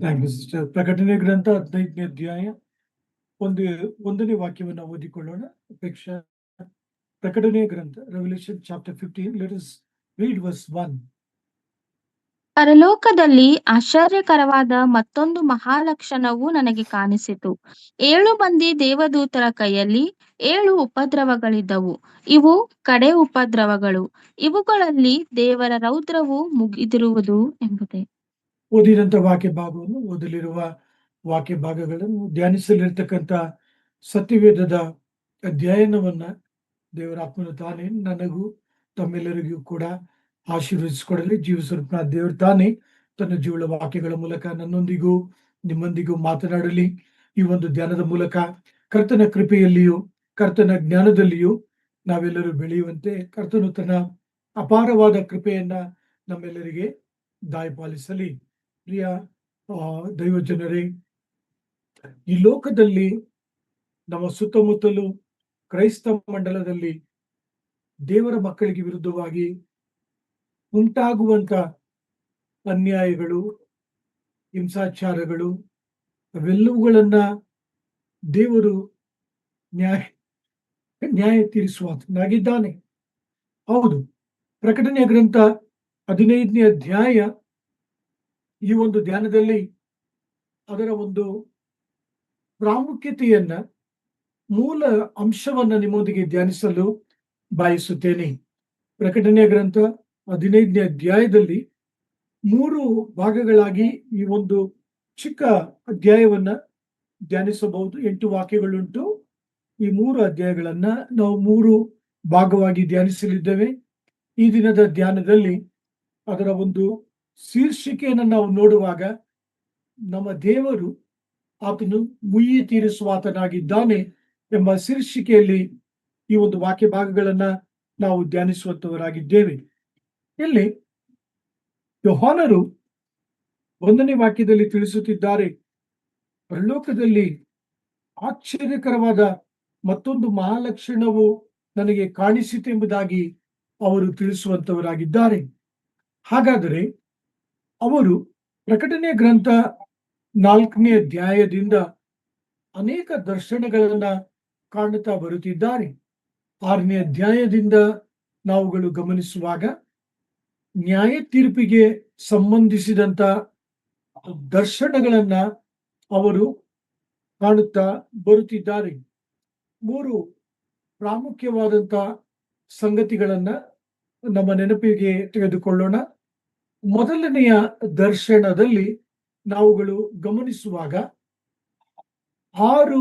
Thank you sister. ಪ್ರಕಟಣೆ ಗ್ರಂಥ 15ನೇ ಅಧ್ಯಾಯ ಒಂದು 1ನೇ ವಾಕ್ಯವನ್ನು ಓದಿಕೊಳ್ಳೋಣ. ಅಪೇಕ್ಷಾ ಪ್ರಕಟಣೆ ಗ್ರಂಥ revolution chapter 15. Let us read verse 1. ಪರಲೋಕದಲ್ಲಿ ಆಶ್ಚರ್ಯಕರವಾದ ಮತ್ತೊಂದು ಮಹಾಲಕ್ಷಣವು ನನಗೆ ಕಾಣಿಸಿತು. 7 ಮಂದಿ ದೇವದೂತರ ಕೈಯಲ್ಲಿ 7 ಉಪದ್ರವಗಳಿದ್ದವು. ಇವು ಕಡೆ ಉಪದ್ರವಗಳು. ಇವುಗಳಲ್ಲಿ ದೇವರ ರೌದ್ರವು ಮುಗಿದಿರುವುದು ಎಂಬುದೇ. ಓದಿದಂಥ ವಾಕ್ಯ ಭಾಗವನ್ನು ಓದಲಿರುವ ವಾಕ್ಯ ಭಾಗಗಳನ್ನು ಧ್ಯಾನಿಸಲಿರ್ತಕ್ಕಂಥ ಸತ್ಯವೇದದ ಅಧ್ಯಯನವನ್ನ ದೇವರ ಆತ್ಮನು ತಾನೇ ನನಗೂ ತಮ್ಮೆಲ್ಲರಿಗೂ ಕೂಡ ಆಶೀರ್ವದಿಸಿಕೊಡಲಿ. ಜೀವಸ್ವರೂಪನಾದ ದೇವರು ತಾನೇ ತನ್ನ ಜೀವಳ ವಾಕ್ಯಗಳ ಮೂಲಕ ನನ್ನೊಂದಿಗೂ ನಿಮ್ಮೊಂದಿಗೂ ಮಾತನಾಡಲಿ. ಈ ಒಂದು ಧ್ಯಾನದ ಮೂಲಕ ಕರ್ತನ ಕೃಪೆಯಲ್ಲಿಯೂ ಕರ್ತನ ಜ್ಞಾನದಲ್ಲಿಯೂ ನಾವೆಲ್ಲರೂ ಬೆಳೆಯುವಂತೆ ಕರ್ತನು ತನ್ನ ಅಪಾರವಾದ ಕೃಪೆಯನ್ನ ನಮ್ಮೆಲ್ಲರಿಗೆ ದಾಯಪಾಲಿಸಲಿ. ಪ್ರಿಯ ದೈವ ಜನರೇ, ಈ ಲೋಕದಲ್ಲಿ ನಮ್ಮ ಸುತ್ತಮುತ್ತಲು ಕ್ರೈಸ್ತ ಮಂಡಲದಲ್ಲಿ ದೇವರ ಮಕ್ಕಳಿಗೆ ವಿರುದ್ಧವಾಗಿ ಉಂಟಾಗುವಂತ ಅನ್ಯಾಯಗಳು, ಹಿಂಸಾಚಾರಗಳು, ಅವೆಲ್ಲವುಗಳನ್ನ ದೇವರು ನ್ಯಾಯ ತೀರಿಸುವಾತನಾಗಿದ್ದಾನೆ. ಹೌದು, ಪ್ರಕಟಣೆಯ ಗ್ರಂಥ 15ನೇ ಅಧ್ಯಾಯ ಈ ಒಂದು ಧ್ಯಾನದಲ್ಲಿ ಅದರ ಒಂದು ಪ್ರಾಮುಖ್ಯತೆಯನ್ನ, ಮೂಲ ಅಂಶವನ್ನ ನಿಮ್ಮೊಂದಿಗೆ ಧ್ಯಾನಿಸಲು ಬಯಸುತ್ತೇನೆ. ಪ್ರಕಟಣೆಯ ಗ್ರಂಥ 15ನೇ ಅಧ್ಯಾಯದಲ್ಲಿ 3 ಭಾಗಗಳಾಗಿ ಈ ಒಂದು ಚಿಕ್ಕ ಅಧ್ಯಾಯವನ್ನ ಧ್ಯಾನಿಸಬಹುದು. 8 ವಾಕ್ಯಗಳುಂಟು. ಈ 3 ಅಧ್ಯಾಯಗಳನ್ನ ನಾವು 3 ಭಾಗವಾಗಿ ಧ್ಯಾನಿಸಲಿದ್ದೇವೆ. ಈ ದಿನದ ಧ್ಯಾನದಲ್ಲಿ ಅದರ ಒಂದು ಶೀರ್ಷಿಕೆಯನ್ನು ನಾವು ನೋಡುವಾಗ, ನಮ್ಮ ದೇವರು ಆತನು ಮುಯ್ಯಿ ತೀರಿಸುವಾತನಾಗಿದ್ದಾನೆ ಎಂಬ ಶೀರ್ಷಿಕೆಯಲ್ಲಿ ಈ ಒಂದು ವಾಕ್ಯ ಭಾಗಗಳನ್ನ ನಾವು ಧ್ಯಾನಿಸುವಂತವರಾಗಿದ್ದೇವೆ. ಇಲ್ಲಿ ಯೋಹಾನರು 1ನೇ ವಾಕ್ಯದಲ್ಲಿ ತಿಳಿಸುತ್ತಿದ್ದಾರೆ, ಪರಲೋಕದಲ್ಲಿ ಆಶ್ಚರ್ಯಕರವಾದ ಮತ್ತೊಂದು ಮಹಾಲಕ್ಷಣವು ನನಗೆ ಕಾಣಿಸಿತು ಎಂಬುದಾಗಿ ಅವರು ತಿಳಿಸುವಂತವರಾಗಿದ್ದಾರೆ. ಹಾಗಾದರೆ ಅವರು ಪ್ರಕಟಣೆ ಗ್ರಂಥ 4ನೇ ಅಧ್ಯಾಯದಿಂದ ಅನೇಕ ದರ್ಶನಗಳನ್ನ ಕಾಣುತ್ತಾ ಬರುತ್ತಿದ್ದಾರೆ. 6ನೇ ಅಧ್ಯಾಯದಿಂದ ನಾವುಗಳು ಗಮನಿಸುವಾಗ ನ್ಯಾಯ ತೀರ್ಪಿಗೆ ಸಂಬಂಧಿಸಿದಂತ ದರ್ಶನಗಳನ್ನ ಅವರು ಕಾಣುತ್ತಾ ಬರುತ್ತಿದ್ದಾರೆ. 3 ಪ್ರಾಮುಖ್ಯವಾದಂತ ಸಂಗತಿಗಳನ್ನ ನಮ್ಮ ನೆನಪಿಗೆ ತೆಗೆದುಕೊಳ್ಳೋಣ. ಮೊದಲನೆಯ ದರ್ಶನದಲ್ಲಿ ನಾವುಗಳು ಗಮನಿಸುವಾಗ 6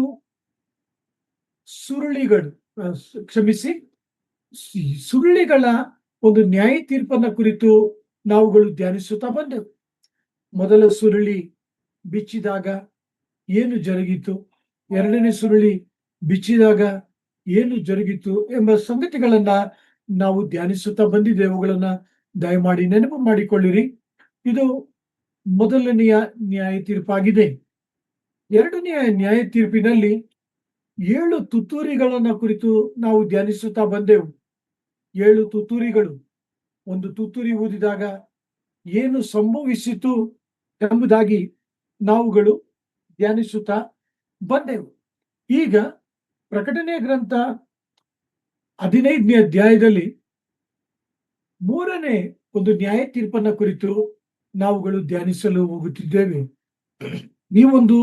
ಸುರುಳಿಗಳ ಒಂದು ನ್ಯಾಯ ತೀರ್ಪನ್ನ ಕುರಿತು ನಾವುಗಳು ಧ್ಯಾನಿಸುತ್ತಾ ಬಂದೆವು. ಮೊದಲ ಸುರುಳಿ ಬಿಚ್ಚಿದಾಗ ಏನು ಜರುಗಿತು, 2ನೇ ಸುರುಳಿ ಬಿಚ್ಚಿದಾಗ ಏನು ಜರುಗಿತು ಎಂಬ ಸಂಗತಿಗಳನ್ನ ನಾವು ಧ್ಯಾನಿಸುತ್ತಾ ಬಂದಿದ್ದೇವೆ. ಅವುಗಳನ್ನ ದಯಮಾಡಿ ನೆನಪು ಮಾಡಿಕೊಳ್ಳಿರಿ. ಇದು ಮೊದಲನೆಯ ನ್ಯಾಯ ತೀರ್ಪಾಗಿದೆ. 2ನೆಯ ನ್ಯಾಯ ತೀರ್ಪಿನಲ್ಲಿ 7 ತುತ್ತೂರಿಗಳನ್ನ ಕುರಿತು ನಾವು ಧ್ಯಾನಿಸುತ್ತಾ ಬಂದೆವು. 7 ತುತ್ತೂರಿಗಳು. ಒಂದು ತುತ್ತೂರಿ ಊದಿದಾಗ ಏನು ಸಂಭವಿಸಿತು ಎಂಬುದಾಗಿ ನಾವುಗಳು ಧ್ಯಾನಿಸುತ್ತಾ ಬಂದೆವು. ಈಗ ಪ್ರಕಟಣೆ ಗ್ರಂಥ 15ನೇ ಅಧ್ಯಾಯದಲ್ಲಿ 3ನೇ ಒಂದು ನ್ಯಾಯ ತೀರ್ಪನ್ನ ಕುರಿತು ನಾವುಗಳು ಧ್ಯಾನಿಸಲು ಹೋಗುತ್ತಿದ್ದೇವೆ. ಈ ಒಂದು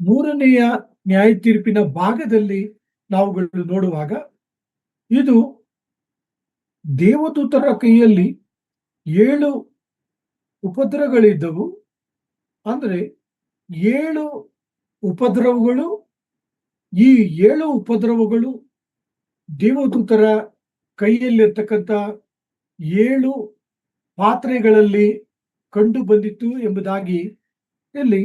3ನೆಯ ನ್ಯಾಯ ತೀರ್ಪಿನ ಭಾಗದಲ್ಲಿ ನಾವುಗಳು ನೋಡುವಾಗ, ಇದು ದೇವದೂತರ ಕೈಯಲ್ಲಿ 7 ಉಪದ್ರವಗಳಿದ್ದವು. ಅಂದ್ರೆ 7 ಉಪದ್ರವಗಳು. ಈ 7 ಉಪದ್ರವಗಳು ದೇವದೂತರ ಕೈಯಲ್ಲಿರ್ತಕ್ಕಂಥ 7 ಪಾತ್ರೆಗಳಲ್ಲಿ ಕಂಡು ಬಂದಿತ್ತು ಎಂಬುದಾಗಿ ಇಲ್ಲಿ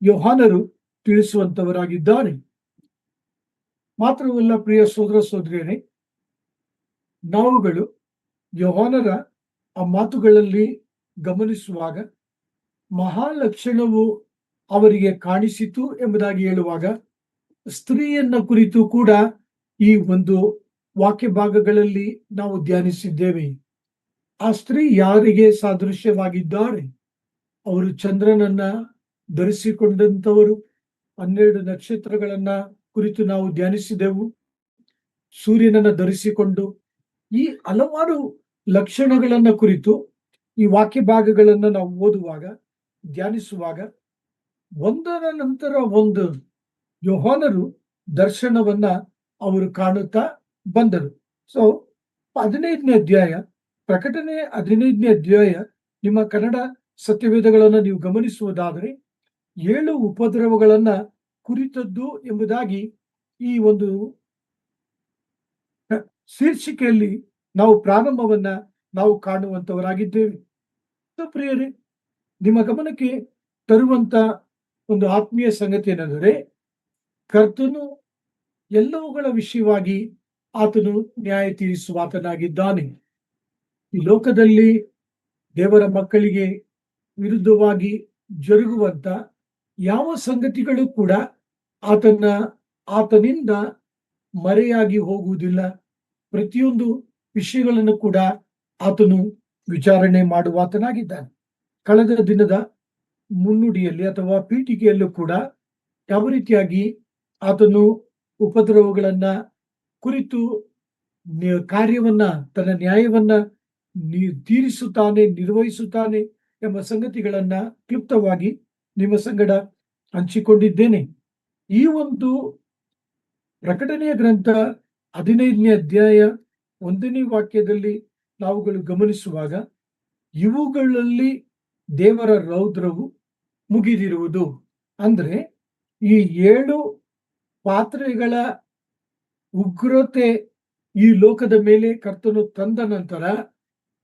ಯೋಹಾನರು ತಿಳಿಸುವಂತವರಾಗಿದ್ದಾರೆ. ಮಾತ್ರವಲ್ಲ, ಪ್ರಿಯ ಸೋದರ ಸೋದರಿಯರೇ, ನಾವುಗಳು ಯೋಹಾನರ ಆ ಮಾತುಗಳಲ್ಲಿ ಗಮನಿಸುವಾಗ ಮಹಾಲಕ್ಷಣವು ಅವರಿಗೆ ಕಾಣಿಸಿತು ಎಂಬುದಾಗಿ ಹೇಳುವಾಗ, ಸ್ತ್ರೀಯನ್ನ ಕುರಿತು ಕೂಡ ಈ ಒಂದು ವಾಕ್ಯ ಭಾಗಗಳಲ್ಲಿ ನಾವು ಧ್ಯಾನಿಸಿದ್ದೇವೆ. ಆ ಸ್ತ್ರೀ ಯಾರಿಗೆ ಸಾದೃಶ್ಯವಾಗಿದ್ದಾರೆ? ಅವರು ಚಂದ್ರನನ್ನ ಧರಿಸಿಕೊಂಡಂತವರು, 12 ನಕ್ಷತ್ರಗಳನ್ನ ಕುರಿತು ನಾವು ಧ್ಯಾನಿಸಿದೆವು. ಸೂರ್ಯನನ್ನ ಧರಿಸಿಕೊಂಡು ಈ ಹಲವಾರು ಲಕ್ಷಣಗಳನ್ನ ಕುರಿತು ಈ ವಾಕ್ಯ ಭಾಗಗಳನ್ನ ನಾವು ಓದುವಾಗ, ಧ್ಯಾನಿಸುವಾಗ ಒಂದರ ನಂತರ ಒಂದು ಯೋಹಾನರು ದರ್ಶನವನ್ನ ಅವರು ಕಾಣುತ್ತಾ ಬಂದರು. ಸೊ 15ನೇ ಅಧ್ಯಾಯ, ಪ್ರಕಟಣೆ 15ನೇ ಅಧ್ಯಾಯ, ನಿಮ್ಮ ಕನ್ನಡ ಸತ್ಯವೇದಗಳನ್ನ ನೀವು ಗಮನಿಸುವುದಾದರೆ 7 ಉಪದ್ರವಗಳನ್ನ ಕುರಿತದ್ದು ಎಂಬುದಾಗಿ ಈ ಒಂದು ಶೀರ್ಷಿಕೆಯಲ್ಲಿ ನಾವು ಪ್ರಾರಂಭವನ್ನ ನಾವು ಕಾಣುವಂತವರಾಗಿದ್ದೇವೆ. ಪ್ರಿಯರೇ, ನಿಮ್ಮ ಗಮನಕ್ಕೆ ತರುವಂತ ಒಂದು ಆತ್ಮೀಯ ಸಂಗತಿ ಏನೆಂದರೆ, ಕರ್ತನು ಎಲ್ಲವುಗಳ ವಿಷಯವಾಗಿ ಆತನು ನ್ಯಾಯ ತೀರಿಸುವಾತನಾಗಿದ್ದಾನೆ. ಈ ಲೋಕದಲ್ಲಿ ದೇವರ ಮಕ್ಕಳಿಗೆ ವಿರುದ್ಧವಾಗಿ ಜರುಗುವಂತ ಯಾವ ಸಂಗತಿಗಳು ಕೂಡ ಆತನಿಂದ ಮರೆಯಾಗಿ ಹೋಗುವುದಿಲ್ಲ. ಪ್ರತಿಯೊಂದು ವಿಷಯಗಳನ್ನು ಕೂಡ ಆತನು ವಿಚಾರಣೆ ಮಾಡುವಾತನಾಗಿದ್ದಾನೆ. ಕಳೆದ ದಿನದ ಮುನ್ನುಡಿಯಲ್ಲಿ ಅಥವಾ ಪೀಠಿಕೆಯಲ್ಲೂ ಕೂಡ ಯಾವ ರೀತಿಯಾಗಿ ಆತನು ಉಪದ್ರವಗಳನ್ನ ಕುರಿತು ಕಾರ್ಯವನ್ನ, ತನ್ನ ನ್ಯಾಯವನ್ನ ತೀರಿಸುತ್ತಾನೆ, ನಿರ್ವಹಿಸುತ್ತಾನೆ ಎಂಬ ಸಂಗತಿಗಳನ್ನ ಕ್ಲುಪ್ತವಾಗಿ ನಿಮ್ಮ ಸಂಗಡ ಹಂಚಿಕೊಂಡಿದ್ದೇನೆ. ಈ ಒಂದು ಪ್ರಕಟಣೆಯ ಗ್ರಂಥ 15ನೇ ಅಧ್ಯಾಯ 1ನೇ ವಾಕ್ಯದಲ್ಲಿ ನಾವುಗಳು ಗಮನಿಸುವಾಗ, ಇವುಗಳಲ್ಲಿ ದೇವರ ರೌದ್ರವು ಮುಗಿದಿರುವುದು. ಅಂದ್ರೆ ಈ 7 ಪಾತ್ರೆಗಳ ಉಗ್ರತೆ ಈ ಲೋಕದ ಮೇಲೆ ಕರ್ತನು ತಂದ ನಂತರ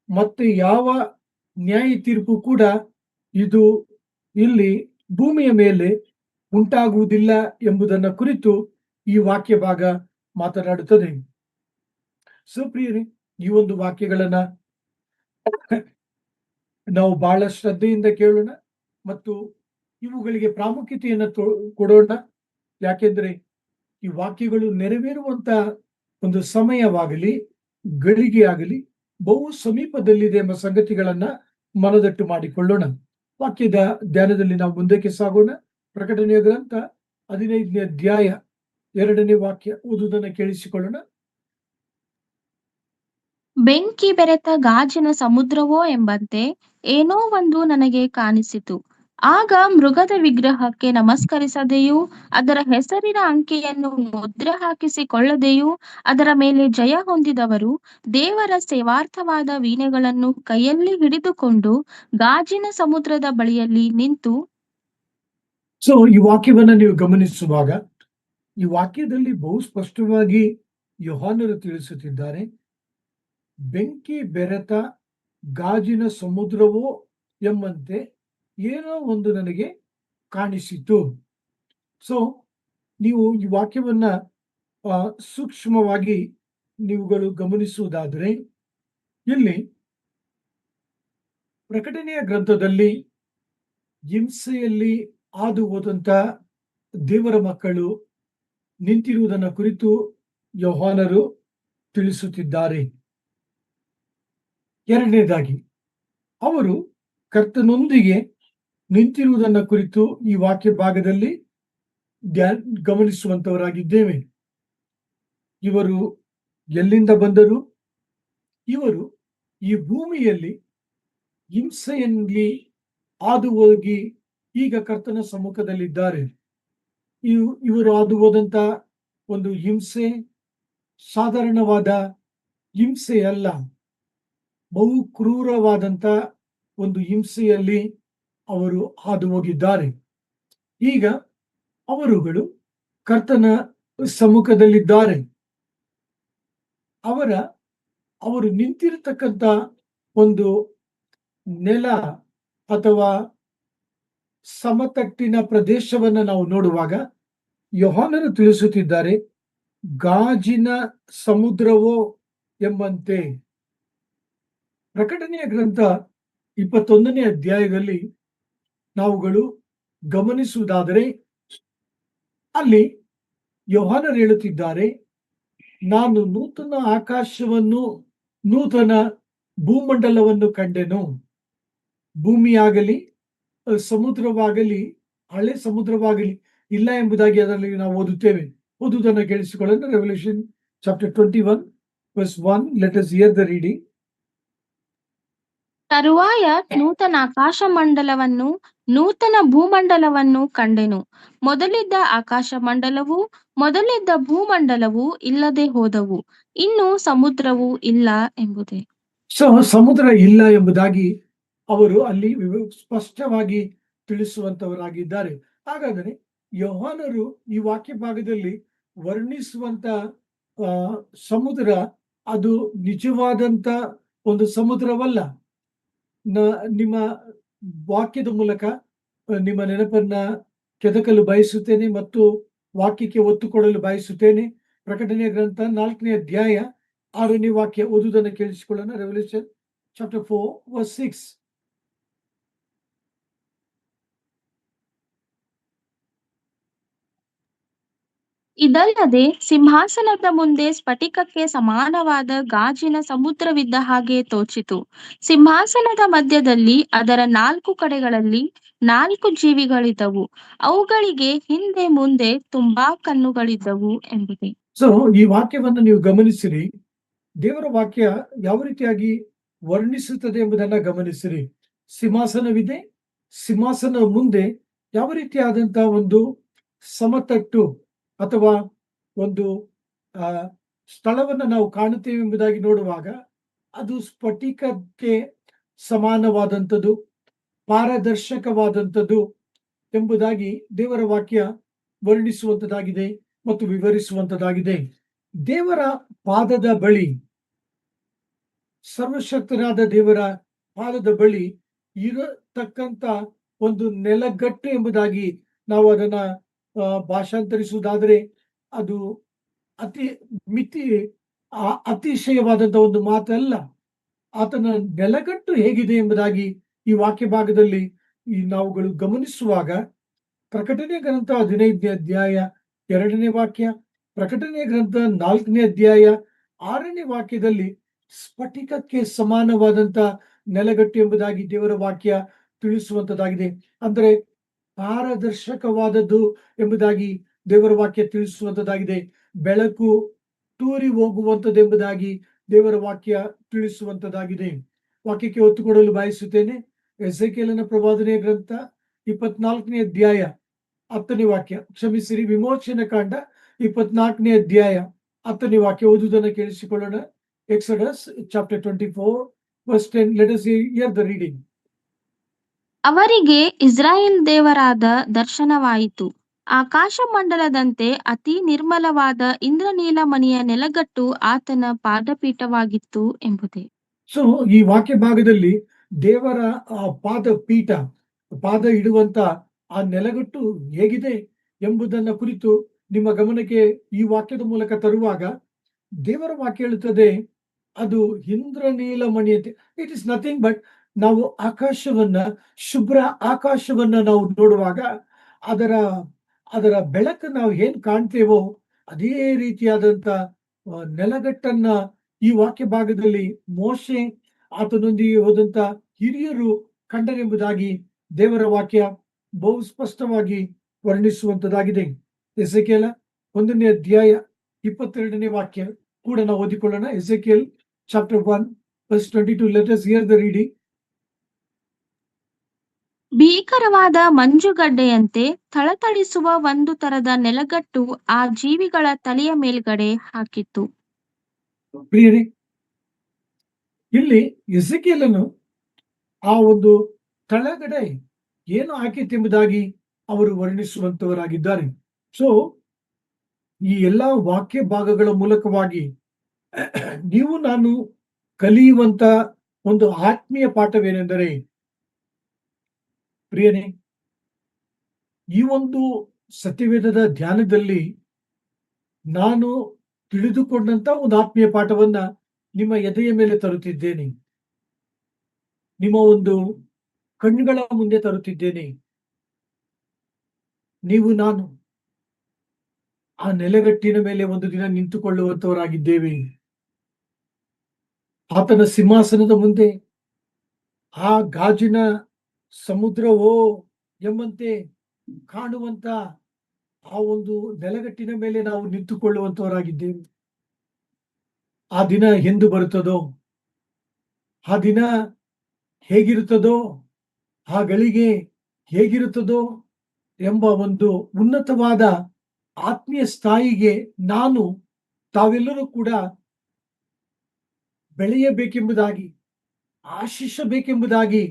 ಮತ್ತೆ ಯಾವ ನ್ಯಾಯ ತೀರ್ಪು ಕೂಡ ಇದು ಇಲ್ಲಿ ಭೂಮಿಯ ಮೇಲೆ ಉಂಟಾಗುವುದಿಲ್ಲ ಎಂಬುದನ್ನ ಕುರಿತು ಈ ವಾಕ್ಯ ಭಾಗ ಮಾತನಾಡುತ್ತದೆ. ಸುಪ್ರಿಯರೇ, ಈ ಒಂದು ವಾಕ್ಯಗಳನ್ನ ನಾವು ಬಹಳ ಶ್ರದ್ಧೆಯಿಂದ ಕೇಳೋಣ ಮತ್ತು ಇವುಗಳಿಗೆ ಪ್ರಾಮುಖ್ಯತೆಯನ್ನು ಕೊಡೋಣ. ಯಾಕೆಂದ್ರೆ ಈ ವಾಕ್ಯಗಳು ನೆರವೇರುವಂತ ಒಂದು ಸಮಯವಾಗಲಿ, ಗಳಿಗೆ ಆಗಲಿ ಬಹು ಸಮೀಪದಲ್ಲಿದೆ ಎಂಬ ಸಂಗತಿಗಳನ್ನ ಮನದಟ್ಟು ಮಾಡಿಕೊಳ್ಳೋಣ. ವಾಕ್ಯದ ಧ್ಯಾನದಲ್ಲಿ ನಾವು ಮುಂದಕ್ಕೆ ಸಾಗೋಣ. ಪ್ರಕಟಣೆಯ ಗ್ರಂಥ 15ನೇ ಅಧ್ಯಾಯ 2ನೇ ವಾಕ್ಯ ಓದುವುದನ್ನು ಕೇಳಿಸಿಕೊಳ್ಳೋಣ. ಬೆಂಕಿ ಬೆರೆತ ಗಾಜಿನ ಸಮುದ್ರವೋ ಎಂಬಂತೆ ಏನೋ ಒಂದು ನನಗೆ ಕಾಣಿಸಿತು. ಆಗ ಮೃಗದ ವಿಗ್ರಹಕ್ಕೆ ನಮಸ್ಕರಿಸದೆಯೂ ಅದರ ಹೆಸರಿನ ಅಂಕೆಯನ್ನು ಮುದ್ರೆ ಹಾಕಿಸಿಕೊಳ್ಳದೆಯೂ ಅದರ ಮೇಲೆ ಜಯ ಹೊಂದಿದವರು ದೇವರ ಸೇವಾರ್ಥವಾದ ವೀಣೆಗಳನ್ನು ಕೈಯಲ್ಲಿ ಹಿಡಿದುಕೊಂಡು ಗಾಜಿನ ಸಮುದ್ರದ ಬಳಿಯಲ್ಲಿ ನಿಂತು. ಸೊ ಈ ವಾಕ್ಯವನ್ನ ನೀವು ಗಮನಿಸುವಾಗ ಈ ವಾಕ್ಯದಲ್ಲಿ ಬಹು ಸ್ಪಷ್ಟವಾಗಿ ಯೋಹಾನರು ತಿಳಿಸುತ್ತಿದ್ದಾರೆ, ಬೆಂಕಿ ಬೆರೆತ ಗಾಜಿನ ಸಮುದ್ರವೋ ಎಂಬಂತೆ ಏನೋ ಒಂದು ನನಗೆ ಕಾಣಿಸಿತು. ಸೊ ನೀವು ಈ ವಾಕ್ಯವನ್ನ ಸೂಕ್ಷ್ಮವಾಗಿ ನೀವುಗಳು ಗಮನಿಸುವುದಾದರೆ, ಇಲ್ಲಿ ಪ್ರಕಟಣೆಯ ಗ್ರಂಥದಲ್ಲಿ ಹಿಂಸೆಯಲ್ಲಿ ಹಾದು ಹೋದಂತ ದೇವರ ಮಕ್ಕಳು ನಿಂತಿರುವುದನ್ನ ಕುರಿತು ಯೋಹಾನರು ತಿಳಿಸುತ್ತಿದ್ದಾರೆ. ಎರಡನೇದಾಗಿ, ಅವರು ಕರ್ತನೊಂದಿಗೆ ನಿಂತಿರುವುದನ್ನ ಕುರಿತು ಈ ವಾಕ್ಯ ಭಾಗದಲ್ಲಿ ಗಮನಿಸುವಂತವರಾಗಿದ್ದೇವೆ. ಇವರು ಎಲ್ಲಿಂದ ಬಂದರು? ಇವರು ಈ ಭೂಮಿಯಲ್ಲಿ ಹಿಂಸೆಯಲ್ಲಿ ಹಾದು ಹೋಗಿ ಈಗ ಕರ್ತನ ಸಮ್ಮುಖದಲ್ಲಿದ್ದಾರೆ. ಇವರು ಹಾದು ಹೋದಂತ ಒಂದು ಹಿಂಸೆ ಸಾಧಾರಣವಾದ ಹಿಂಸೆ ಅಲ್ಲ, ಬಹು ಕ್ರೂರವಾದಂತ ಒಂದು ಹಿಂಸೆಯಲ್ಲಿ ಅವರು ಹಾದು ಹೋಗಿದ್ದಾರೆ. ಈಗ ಅವರುಗಳು ಕರ್ತನ ಸಮ್ಮುಖದಲ್ಲಿದ್ದಾರೆ. ಅವರು ನಿಂತಿರತಕ್ಕಂತ ಒಂದು ನೆಲ ಅಥವಾ ಸಮತಟ್ಟಿನ ಪ್ರದೇಶವನ್ನ ನಾವು ನೋಡುವಾಗ ಯೋಹಾನರು ತಿಳಿಸುತ್ತಿದ್ದಾರೆ, ಗಾಜಿನ ಸಮುದ್ರವೋ ಎಂಬಂತೆ. ಪ್ರಕಟಣೆಯ ಗ್ರಂಥ 21ನೇ ಅಧ್ಯಾಯದಲ್ಲಿ ನಾವುಗಳು ಗಮನಿಸುವುದಾದರೆ ಅಲ್ಲಿ ಯೋಹಾನರು ಹೇಳುತ್ತಿದ್ದಾರೆ, ನಾನು ನೂತನ ಆಕಾಶವನ್ನು ನೂತನ ಭೂಮಂಡಲವನ್ನು ಕಂಡೆನು. ಭೂಮಿಯಾಗಲಿ ಸಮುದ್ರವಾಗಲಿ ಹಳೆ ಸಮುದ್ರವಾಗಲಿ ಇಲ್ಲ ಎಂಬುದಾಗಿ ಅದರಲ್ಲಿ ನಾವು ಓದುತ್ತೇವೆ. ಓದುವುದನ್ನು ಕೇಳಿಸಿಕೊಳ್ಳೋಣ. Revelation chapter 21 verse 1. Let us hear the reading. ತರುವಾಯ ನೂತನ ಆಕಾಶಮಂಡಲವನ್ನು ನೂತನ ಭೂಮಂಡಲವನ್ನು ಕಂಡೆನು. ಮೊದಲಿದ್ದ ಆಕಾಶಮಂಡಲವು ಮೊದಲಿದ್ದ ಭೂಮಂಡಲವು ಇಲ್ಲದೆ ಹೋದವು, ಇನ್ನು ಸಮುದ್ರವು ಇಲ್ಲ ಎಂಬುದೇ. ಸೊ ಸಮುದ್ರ ಇಲ್ಲ ಎಂಬುದಾಗಿ ಅವರು ಅಲ್ಲಿ ಸ್ಪಷ್ಟವಾಗಿ ತಿಳಿಸುವಂತವರಾಗಿದ್ದಾರೆ. ಹಾಗಾದರೆ ಯೋಹಾನರು ಈ ವಾಕ್ಯ ಭಾಗದಲ್ಲಿ ವರ್ಣಿಸುವಂತ ಸಮುದ್ರ ಅದು ನಿಜವಾದಂತ ಒಂದು ಸಮುದ್ರವಲ್ಲ. ನಿಮ್ಮ ವಾಕ್ಯದ ಮೂಲಕ ನಿಮ್ಮ ನೆನಪನ್ನ ಕೆದಕಲು ಬಯಸುತ್ತೇನೆ ಮತ್ತು ವಾಕ್ಯಕ್ಕೆ ಒತ್ತು ಕೊಡಲು ಬಯಸುತ್ತೇನೆ. ಪ್ರಕಟಣೆಯ ಗ್ರಂಥ 4ನೇ ಅಧ್ಯಾಯ 6ನೇ ವಾಕ್ಯ ಓದುವುದನ್ನು ಕೇಳಿಸಿಕೊಳ್ಳೋಣ. Revelation chapter 4 verse 6. ಇದಲ್ಲದೆ ಸಿಂಹಾಸನದ ಮುಂದೆ ಸ್ಫಟಿಕಕ್ಕೆ ಸಮಾನವಾದ ಗಾಜಿನ ಸಮುದ್ರವಿದ್ದ ಹಾಗೆ ತೋಚಿತು. ಸಿಂಹಾಸನದ ಮಧ್ಯದಲ್ಲಿ ಅದರ 4 ಕಡೆಗಳಲ್ಲಿ 4 ಜೀವಿಗಳಿದ್ದವು, ಅವುಗಳಿಗೆ ಹಿಂದೆ ಮುಂದೆ ತುಂಬಾ ಕಣ್ಣುಗಳಿದ್ದವು ಎಂಬುದೇ. ಸೊ ಈ ವಾಕ್ಯವನ್ನು ನೀವು ಗಮನಿಸಿರಿ. ದೇವರ ವಾಕ್ಯ ಯಾವ ರೀತಿಯಾಗಿ ವರ್ಣಿಸುತ್ತದೆ ಎಂಬುದನ್ನ ಗಮನಿಸಿರಿ. ಸಿಂಹಾಸನವಿದೆ, ಸಿಂಹಾಸನ ಮುಂದೆ ಯಾವ ರೀತಿಯಾದಂತಹ ಒಂದು ಸಮತಟ್ಟು ಅಥವಾ ಒಂದು ಸ್ಥಳವನ್ನು ನಾವು ಕಾಣುತ್ತೇವೆ ಎಂಬುದಾಗಿ ನೋಡುವಾಗ ಅದು ಸ್ಫಟಿಕಕ್ಕೆ ಸಮಾನವಾದಂಥದ್ದು, ಪಾರದರ್ಶಕವಾದಂಥದ್ದು ಎಂಬುದಾಗಿ ದೇವರ ವಾಕ್ಯ ವರ್ಣಿಸುವಂತದ್ದಾಗಿದೆ ಮತ್ತು ವಿವರಿಸುವಂತದ್ದಾಗಿದೆ. ದೇವರ ಪಾದದ ಬಳಿ, ಸರ್ವಶಕ್ತನಾದ ದೇವರ ಪಾದದ ಬಳಿ ಇರತಕ್ಕಂತ ಒಂದು ನೆಲಗಟ್ಟು ಎಂಬುದಾಗಿ ನಾವು ಅದನ್ನ ಭಾಷಾಂತರಿಸುವುದಾದರೆ ಅದು ಅತಿಶಯವಾದಂತಹ ಒಂದು ಮಾತಲ್ಲ. ಆತನ ನೆಲಗಟ್ಟು ಹೇಗಿದೆ ಎಂಬುದಾಗಿ ಈ ವಾಕ್ಯ ಭಾಗದಲ್ಲಿ ನಾವುಗಳು ಗಮನಿಸುವಾಗ ಪ್ರಕಟಣೆ ಗ್ರಂಥ 15ನೇ ಅಧ್ಯಾಯ 2ನೇ ವಾಕ್ಯ, ಪ್ರಕಟಣೆ ಗ್ರಂಥ 4ನೇ ಅಧ್ಯಾಯ 6ನೇ ವಾಕ್ಯದಲ್ಲಿ ಸ್ಫಟಿಕಕ್ಕೆ ಸಮಾನವಾದಂತ ನೆಲಗಟ್ಟು ಎಂಬುದಾಗಿ ದೇವರ ವಾಕ್ಯ ತಿಳಿಸುವಂತದ್ದಾಗಿದೆ. ಅಂದ್ರೆ ಪಾರದರ್ಶಕವಾದದ್ದು ಎಂಬುದಾಗಿ ದೇವರ ವಾಕ್ಯ ತಿಳಿಸುವಂತದ್ದಾಗಿದೆ. ಬೆಳಕು ತೂರಿ ಹೋಗುವಂಥದ್ದು ಎಂಬುದಾಗಿ ದೇವರ ವಾಕ್ಯ ತಿಳಿಸುವಂತದ್ದಾಗಿದೆ. ವಾಕ್ಯಕ್ಕೆ ಒತ್ತು ಕೊಡಲು ಬಯಸುತ್ತೇನೆ. ಎಸೆಕೇಲನ ಪ್ರವಾದನೆಯ ಗ್ರಂಥ 24ನೇ ಅಧ್ಯಾಯ 10ನೇ ವಾಕ್ಯ, ಕ್ಷಮಿಸಿರಿ, ವಿಮೋಚನ ಕಾಂಡ 24ನೇ ಅಧ್ಯಾಯ 10ನೇ ವಾಕ್ಯ ಓದುವುದನ್ನು ಕೇಳಿಸಿಕೊಳ್ಳೋಣ. Exodus chapter 24 verse 10. Let us hear the reading. ಅವರಿಗೆ ಇಸ್ರಾಯೇಲ್ ದೇವರಾದ ದರ್ಶನವಾಯಿತು. ಆಕಾಶ ಮಂಡಲದಂತೆ ಅತಿ ನಿರ್ಮಲವಾದ ಇಂದ್ರನೀಲಮಣಿಯ ನೆಲಗಟ್ಟು ಆತನ ಪಾದಪೀಠವಾಗಿತ್ತು ಎಂಬುದೇ. ಸೊ ಈ ವಾಕ್ಯ ಭಾಗದಲ್ಲಿ ದೇವರ ಪಾದಪೀಠ, ಪಾದ ಇಡುವಂತ ಆ ನೆಲಗಟ್ಟು ಹೇಗಿದೆ ಎಂಬುದನ್ನ ಕುರಿತು ನಿಮ್ಮ ಗಮನಕ್ಕೆ ಈ ವಾಕ್ಯದ ಮೂಲಕ ತರುವಾಗ ದೇವರ ವಾಕ್ಯ ಹೇಳುತ್ತದೆ ಅದು ಇಂದ್ರನೀಲಮಣಿಯಂತೆ. ಇಟ್ ಇಸ್ ನಥಿಂಗ್ ಬಟ್ ನಾವು ಆಕಾಶವನ್ನ, ಶುಭ್ರ ಆಕಾಶವನ್ನ ನಾವು ನೋಡುವಾಗ ಅದರ ಬೆಳಕು ನಾವು ಏನ್ ಕಾಣ್ತೇವೋ ಅದೇ ರೀತಿಯಾದಂತ ನೆಲಗಟ್ಟನ್ನ ಈ ವಾಕ್ಯ ಭಾಗದಲ್ಲಿ ಮೋಶೆ ಆತನೊಂದಿಗೆ ಹೋದಂತ ಹಿರಿಯರು ಕಂಡರೆಂಬುದಾಗಿ ದೇವರ ವಾಕ್ಯ ಬಹು ಸ್ಪಷ್ಟವಾಗಿ ವರ್ಣಿಸುವಂತದ್ದಾಗಿದೆ. ಎಸೆಕೇಲ 1ನೇ ಅಧ್ಯಾಯ 22ನೇ ವಾಕ್ಯ ಕೂಡ ನಾವು ಓದಿಕೊಳ್ಳೋಣ. Ezekiel chapter 1 verse 22. Let us hear the reading. ಭೀಕರವಾದ ಮಂಜುಗಡ್ಡೆಯಂತೆ ಥಳಥಳಿಸುವ ಒಂದು ತರದ ನೆಲಗಟ್ಟು ಆ ಜೀವಿಗಳ ತಲೆಯ ಮೇಲ್ಗಡೆ ಹಾಕಿತ್ತು. ಪ್ರಿಯರೇ, ಇಲ್ಲಿ ಎಸೆಕೇಲನು ಆ ಒಂದು ತಳಗಡೆ ಏನು ಹಾಕಿತ್ತೆಂಬುದಾಗಿ ಅವರು ವರ್ಣಿಸುವಂತವರಾಗಿದ್ದಾರೆ. ಸೊ ಈ ಎಲ್ಲಾ ವಾಕ್ಯ ಭಾಗಗಳ ಮೂಲಕವಾಗಿ ನೀವು ನಾನು ಕಲಿಯುವಂತ ಒಂದು ಆತ್ಮೀಯ ಪಾಠವೇನೆಂದರೆ, ಪ್ರಿಯನೇ, ಈ ಒಂದು ಸತ್ಯವೇದದ ಧ್ಯಾನದಲ್ಲಿ ನಾನು ತಿಳಿದುಕೊಂಡಂತ ಒಂದು ಆತ್ಮೀಯ ಪಾಠವನ್ನ ನಿಮ್ಮ ಎದೆಯ ಮೇಲೆ ತರುತ್ತಿದ್ದೇನೆ, ನಿಮ್ಮ ಒಂದು ಕಣ್ಣುಗಳ ಮುಂದೆ ತರುತ್ತಿದ್ದೇನೆ. ನೀವು ನಾನು ಆ ನೆಲೆಗಟ್ಟಿನ ಮೇಲೆ ಒಂದು ದಿನ ನಿಂತುಕೊಳ್ಳುವಂತವರಾಗಿದ್ದೇವೆ. ಆತನ ಸಿಂಹಾಸನದ ಮುಂದೆ ಆ ಗಾಜಿನ ಸಮುದ್ರವೋ ಎಂಬಂತೆ ಕಾಣುವಂತ ಆ ಒಂದು ನೆಲಗಟ್ಟಿನ ಮೇಲೆ ನಾವು ನಿಂತುಕೊಳ್ಳುವಂತವರಾಗಿದ್ದೇವೆ. ಆ ದಿನ ಎಂದು ಬರುತ್ತದೋ, ಆ ದಿನ ಹೇಗಿರುತ್ತದೋ, ಆ ಗಳಿಗೆ ಹೇಗಿರುತ್ತದೋ ಎಂಬ ಒಂದು ಉನ್ನತವಾದ ಆತ್ಮೀಯ ಸ್ಥಾಯಿಗೆ ನಾನು ತಾವೆಲ್ಲರೂ ಕೂಡ ಬೆಳೆಯಬೇಕೆಂಬುದಾಗಿ, ಆಶಿಸಬೇಕೆಂಬುದಾಗಿ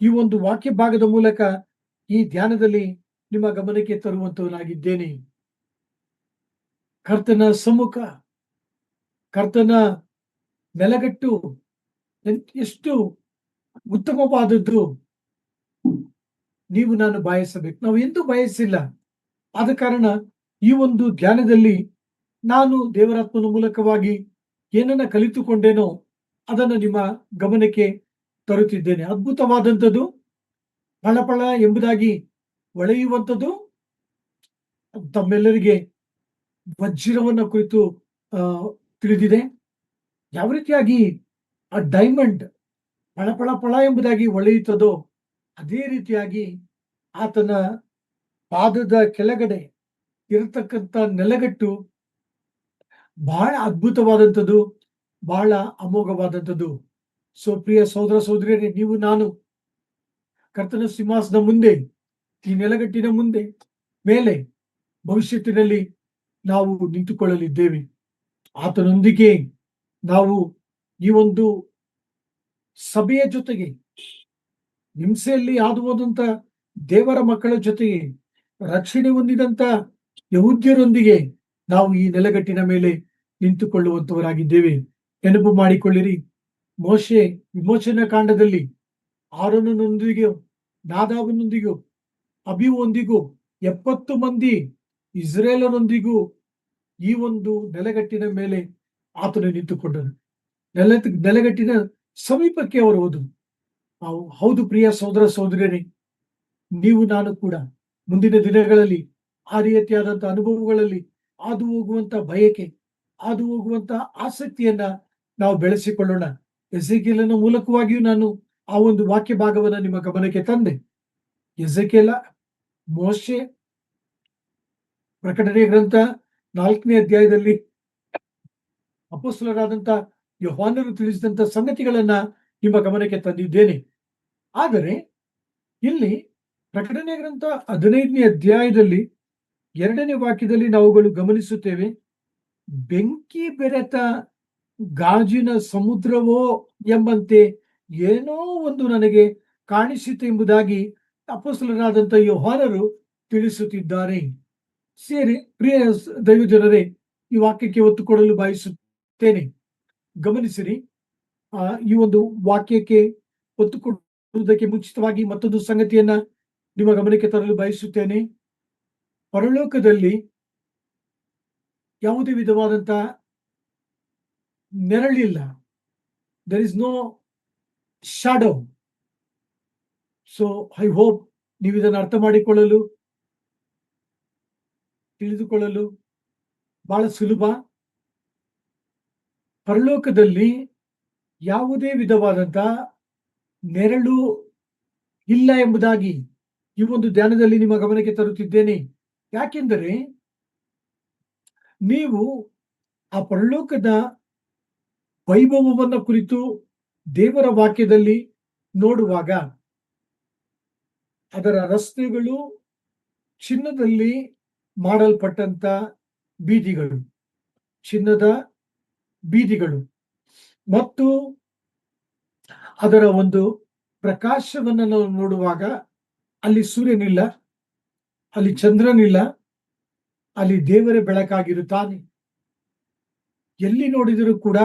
ಈ ಒಂದು ವಾಕ್ಯ ಭಾಗದ ಮೂಲಕ ಈ ಧ್ಯಾನದಲ್ಲಿ ನಿಮ್ಮ ಗಮನಕ್ಕೆ ತರುವಂತವನಾಗಿದ್ದೇನೆ. ಕರ್ತನ ಸಮ್ಮುಖ, ಕರ್ತನ ನೆಲಗಟ್ಟು ಎಷ್ಟು ಉತ್ತಮವಾದದ್ದು ನೀವು ನಾನು ಬಯಸಬೇಕು. ನಾವು ಎಂದೂ ಬಯಸಿಲ್ಲ. ಆದ ಕಾರಣ ಈ ಒಂದು ಧ್ಯಾನದಲ್ಲಿ ನಾನು ದೇವರಾತ್ಮನ ಮೂಲಕವಾಗಿ ಏನನ್ನ ಕಲಿತುಕೊಂಡೇನೋ ಅದನ್ನು ನಿಮ್ಮ ಗಮನಕ್ಕೆ ತರುತ್ತಿದ್ದೇನೆ. ಅದ್ಭುತವಾದಂಥದ್ದು, ಫಳಫಳ ಎಂಬುದಾಗಿ ಹೊಳೆಯುವಂಥದ್ದು ತಮ್ಮೆಲ್ಲರಿಗೆ ವಜ್ರವನ್ನ ಕುರಿತು ತಿಳಿದಿದೆ. ಯಾವ ರೀತಿಯಾಗಿ ಆ ಡೈಮಂಡ್ ಫಳ ಫಳ ಎಂಬುದಾಗಿ ಹೊಳೆಯುತ್ತದೋ ಅದೇ ರೀತಿಯಾಗಿ ಆತನ ಪಾದದ ಕೆಳಗಡೆ ಇರತಕ್ಕಂಥ ನೆಲಗಟ್ಟು ಬಹಳ ಅದ್ಭುತವಾದಂಥದ್ದು, ಬಹಳ ಅಮೋಘವಾದಂಥದ್ದು. ಸೊ ಪ್ರಿಯ ಸಹೋದರ ಸಹೋದರಿಯರೇ, ನೀವು ನಾನು ಕರ್ತನ ಸಿಂಹಾಸನದ ಮುಂದೆ, ಈ ನೆಲಗಟ್ಟಿನ ಮುಂದೆ ಮೇಲೆ ಭವಿಷ್ಯತ್ತಿನಲ್ಲಿ ನಾವು ನಿಂತುಕೊಳ್ಳಲಿದ್ದೇವೆ. ಆತನೊಂದಿಗೆ ನಾವು ಈ ಒಂದು ಸಭೆಯ ಜೊತೆಗೆ, ಹಿಂಸೆಯಲ್ಲಿ ಹಾದು ಹೋದಂತ ದೇವರ ಮಕ್ಕಳ ಜೊತೆಗೆ, ರಕ್ಷಣೆ ಹೊಂದಿದಂತ ಯಹೂದ್ಯರೊಂದಿಗೆ ನಾವು ಈ ನೆಲಗಟ್ಟಿನ ಮೇಲೆ ನಿಂತುಕೊಳ್ಳುವಂತವರಾಗಿದ್ದೇವೆ. ನೆನಪು ಮಾಡಿಕೊಳ್ಳಿರಿ, ಮೋಶೆ ವಿಮೋಚನಾ ಕಾಂಡದಲ್ಲಿ ಆರೋನನೊಂದಿಗೂ ನಾದಾಬನೊಂದಿಗೂ ಅಬೀಹೊಂದಿಗೂ 70 ಮಂದಿ ಇಸ್ರೇಲರೊಂದಿಗೂ ಈ ಒಂದು ನೆಲಗಟ್ಟಿನ ಮೇಲೆ ಆತನು ನಿಂತುಕೊಂಡನು. ನೆಲಗಟ್ಟಿನ ಸಮೀಪಕ್ಕೆ ಅವರು ಹೋದರು. ಹೌದು ಪ್ರಿಯ ಸಹೋದರ ಸಹೋದರಿಯರೇ, ನೀವು ನಾನು ಕೂಡ ಮುಂದಿನ ದಿನಗಳಲ್ಲಿ ಆ ರೀತಿಯಾದಂಥ ಅನುಭವಗಳಲ್ಲಿ ಹಾದು ಹೋಗುವಂತ ಬಯಕೆ, ಹಾದು ಹೋಗುವಂತ ಆಸಕ್ತಿಯನ್ನ ನಾವು ಬೆಳೆಸಿಕೊಳ್ಳೋಣ. ಎಸೆಕೇಲನ ಮೂಲಕವಾಗಿಯೂ ನಾನು ಆ ಒಂದು ವಾಕ್ಯ ಭಾಗವನ್ನ ನಿಮ್ಮ ಗಮನಕ್ಕೆ ತಂದೆ. ಎಸೆಕೇಲ, ಮೋಶೆ, ಪ್ರಕಟಣೆ ಗ್ರಂಥ 4ನೇ ಅಧ್ಯಾಯದಲ್ಲಿ ಅಪೊಸ್ತಲರಾದಂತ ಯೋಹಾನರು ತಿಳಿಸಿದಂತ ಸಂಗತಿಗಳನ್ನ ನಿಮ್ಮ ಗಮನಕ್ಕೆ ತಂದಿದ್ದೇನೆ. ಆದರೆ ಇಲ್ಲಿ ಪ್ರಕಟಣೆ ಗ್ರಂಥ 15ನೇ ಅಧ್ಯಾಯದಲ್ಲಿ 2ನೇ ವಾಕ್ಯದಲ್ಲಿ ನಾವುಗಳು ಗಮನಿಸುತ್ತೇವೆ, ಬೆಂಕಿ ಬೆರೆತ ಗಾಜಿನ ಸಮುದ್ರವೋ ಎಂಬಂತೆ ಏನೋ ಒಂದು ನನಗೆ ಕಾಣಿಸಿತು ಎಂಬುದಾಗಿ ಅಪೊಸ್ತಲರಾದಂಥ ಯೋಹಾನರು ತಿಳಿಸುತ್ತಿದ್ದಾರೆ. ಸೇರಿ ಪ್ರಿಯ ದೈವಜನರೇ, ಈ ವಾಕ್ಯಕ್ಕೆ ಒತ್ತು ಕೊಡಲು ಬಯಸುತ್ತೇನೆ. ಗಮನಿಸಿರಿ, ಈ ಒಂದು ವಾಕ್ಯಕ್ಕೆ ಒತ್ತು ಕೊಡುವುದಕ್ಕೆ ಮುಂಚಿತವಾಗಿ ಮತ್ತೊಂದು ಸಂಗತಿಯನ್ನ ನಿಮ್ಮ ಗಮನಕ್ಕೆ ತರಲು ಬಯಸುತ್ತೇನೆ. ಪರಲೋಕದಲ್ಲಿ ಯಾವುದೇ ವಿಧವಾದಂತ ನೆರಳಿಲ್ಲ. there is no shadow. So I hope ನೀವು ಇದನ್ನು ಅರ್ಥ ಮಾಡಿಕೊಳ್ಳಲು, ತಿಳಿದುಕೊಳ್ಳಲು ಬಹಳ ಸುಲಭ. ಪರಲೋಕದಲ್ಲಿ ಯಾವುದೇ ವಿಧವಾದಂತ ನೆರಳು ಇಲ್ಲ ಎಂಬುದಾಗಿ ಈ ಒಂದು ಧ್ಯಾನದಲ್ಲಿ ನಿಮ್ಮ ಗಮನಕ್ಕೆ ತರುತ್ತಿದ್ದೇನೆ. ಯಾಕೆಂದರೆ ನೀವು ಆ ಪರಲೋಕದ ವೈಭವವನ್ನ ಕುರಿತು ದೇವರ ವಾಕ್ಯದಲ್ಲಿ ನೋಡುವಾಗ ಅದರ ರಸ್ತೆಗಳು ಚಿನ್ನದಲ್ಲಿ ಮಾಡಲ್ಪಟ್ಟಂತ ಬೀದಿಗಳು, ಚಿನ್ನದ ಬೀದಿಗಳು, ಮತ್ತು ಅದರ ಒಂದು ಪ್ರಕಾಶವನ್ನು ನಾವು ನೋಡುವಾಗ ಅಲ್ಲಿ ಸೂರ್ಯನಿಲ್ಲ, ಅಲ್ಲಿ ಚಂದ್ರನಿಲ್ಲ, ಅಲ್ಲಿ ದೇವರೇ ಬೆಳಕಾಗಿರುತ್ತಾನೆ. ಎಲ್ಲಿ ನೋಡಿದರೂ ಕೂಡ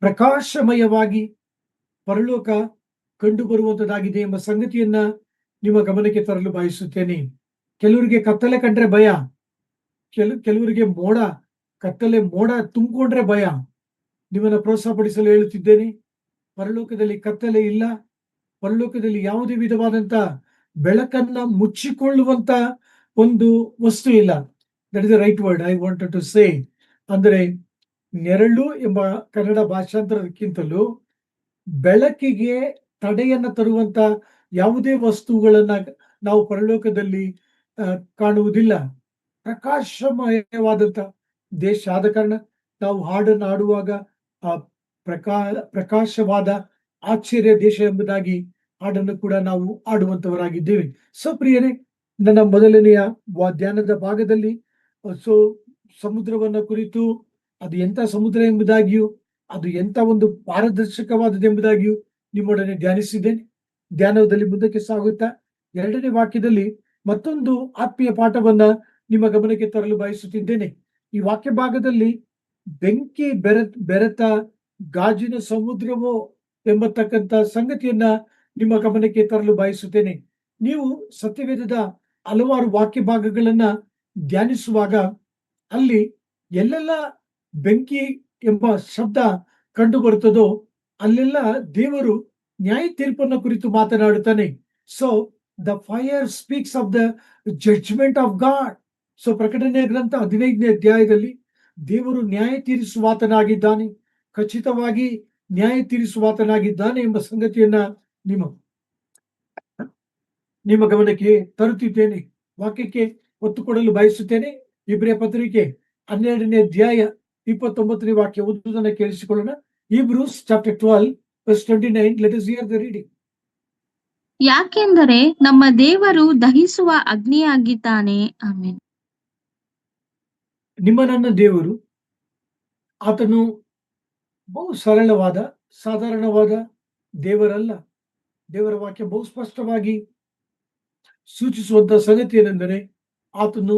ಪ್ರಕಾಶಮಯವಾಗಿ ಪರಲೋಕ ಕಂಡು ಬರುವಂತದ್ದಾಗಿದೆ ಎಂಬ ಸಂಗತಿಯನ್ನ ನಿಮ್ಮ ಗಮನಕ್ಕೆ ತರಲು ಬಯಸುತ್ತೇನೆ. ಕೆಲವರಿಗೆ ಕತ್ತಲೆ ಕಂಡ್ರೆ ಭಯ, ಕೆಲವರಿಗೆ ಮೋಡ, ಕತ್ತಲೆ ಮೋಡ ತುಂಬಿಕೊಂಡ್ರೆ ಭಯ. ನಿಮ್ಮನ್ನ ಪ್ರೋತ್ಸಾಹಪಡಿಸಲು ಹೇಳುತ್ತಿದ್ದೇನೆ, ಪರಲೋಕದಲ್ಲಿ ಕತ್ತಲೆ ಇಲ್ಲ. ಪರಲೋಕದಲ್ಲಿ ಯಾವುದೇ ವಿಧವಾದಂತ ಬೆಳಕನ್ನ ಮುಚ್ಚಿಕೊಳ್ಳುವಂತ ಒಂದು ವಸ್ತು ಇಲ್ಲ. That is the right word I wanted to say. ಅಂದರೆ ನೆರಳು ಎಂಬ ಕನ್ನಡ ಭಾಷಾಂತರಕ್ಕಿಂತಲೂ ಬೆಳಕಿಗೆ ತಡೆಯನ್ನ ತರುವಂತ ಯಾವುದೇ ವಸ್ತುಗಳನ್ನ ನಾವು ಪರಲೋಕದಲ್ಲಿ ಕಾಣುವುದಿಲ್ಲ. ಪ್ರಕಾಶಮಯವಾದಂತ ದೇಶ ಆದ ಕಾರಣ ನಾವು ಹಾಡನ್ನು ಆಡುವಾಗ ಆ ಪ್ರಕಾಶವಾದ ಆಶ್ಚರ್ಯ ದೇಶ ಎಂಬುದಾಗಿ ಹಾಡನ್ನು ಕೂಡ ನಾವು ಆಡುವಂತವರಾಗಿದ್ದೇವೆ. ಸೊ ಪ್ರಿಯರೇ, ನನ್ನ ಮೊದಲನೆಯ ಧ್ಯಾನದ ಭಾಗದಲ್ಲಿ ಸೊ ಸಮುದ್ರವನ್ನ ಕುರಿತು ಅದು ಎಂತ ಸಮುದ್ರ ಎಂಬುದಾಗಿಯೂ ಅದು ಎಂತ ಒಂದು ಪಾರದರ್ಶಕವಾದದೆಂಬುದಾಗಿಯೂ ನಿಮ್ಮೊಡನೆ ಧ್ಯಾನಿಸಿದ್ದೇನೆ. ಧ್ಯಾನದಲ್ಲಿ ಮುಂದಕ್ಕೆ ಸಾಗುತ್ತಾ 2ನೇ ವಾಕ್ಯದಲ್ಲಿ ಮತ್ತೊಂದು ಆತ್ಮೀಯ ಪಾಠವನ್ನ ನಿಮ್ಮ ಗಮನಕ್ಕೆ ತರಲು ಬಯಸುತ್ತಿದ್ದೇನೆ. ಈ ವಾಕ್ಯ ಭಾಗದಲ್ಲಿ ಬೆಂಕಿ ಬೆರೆತ ಗಾಜಿನ ಸಮುದ್ರವೋ ಎಂಬತಕ್ಕಂತ ಸಂಗತಿಯನ್ನ ನಿಮ್ಮ ಗಮನಕ್ಕೆ ತರಲು ಬಯಸುತ್ತೇನೆ. ನೀವು ಸತ್ಯವೇದದ ಹಲವಾರು ವಾಕ್ಯ ಭಾಗಗಳನ್ನ ಧ್ಯಾನಿಸುವಾಗ ಅಲ್ಲಿ ಎಲ್ಲೆಲ್ಲ ಬೆಂಕಿ ಎಂಬ ಶಬ್ದ ಕಂಡು ಬರುತ್ತದೋ ಅಲ್ಲೆಲ್ಲ ದೇವರು ನ್ಯಾಯ ತೀರ್ಪನ್ನ ಕುರಿತು ಮಾತನಾಡುತ್ತಾನೆ. So the fire speaks of the judgement of God. So ಪ್ರಕಟಣೆಯ ಗ್ರಂಥ 15ನೇ ಅಧ್ಯಾಯದಲ್ಲಿ ದೇವರು ನ್ಯಾಯ ತೀರಿಸುವಾತನಾಗಿದ್ದಾನೆ, ಖಚಿತವಾಗಿ ನ್ಯಾಯ ತೀರಿಸುವಾತನಾಗಿದ್ದಾನೆ ಎಂಬ ಸಂಗತಿಯನ್ನ ನಿಮ್ಮ ಗಮನಕ್ಕೆ ತರುತ್ತಿದ್ದೇನೆ. ವಾಕ್ಯಕ್ಕೆ ಒತ್ತು ಕೊಡಲು ಬಯಸುತ್ತೇನೆ. ಇಬ್ರಿಯ ಪತ್ರಿಕೆ 12ನೇ ಅಧ್ಯಾಯ 29ನೇ ವಾಕ್ಯ ಓದುವುದನ್ನು ಕೇಳಿಸಿಕೊಳ್ಳೋಣ. Hebrews chapter 12 verse 29. Let us hear the reading. ಯಾಕೆಂದರೆ ನಮ್ಮ ದೇವರು ದಹಿಸುವ ಅಗ್ನಿಯಾಗಿದ್ದಾನೆ. ಆಮೆನ್. ನಿಮ್ಮ ನನ್ನ ದೇವರು ಆತನು ಬಹು ಸರಳವಾದ ಸಾಧಾರಣವಾದ ದೇವರಲ್ಲ. ದೇವರ ವಾಕ್ಯ ಬಹು ಸ್ಪಷ್ಟವಾಗಿ ಸೂಚಿಸುವಂತ ಸಂಗತಿ ಏನೆಂದರೆ ಆತನು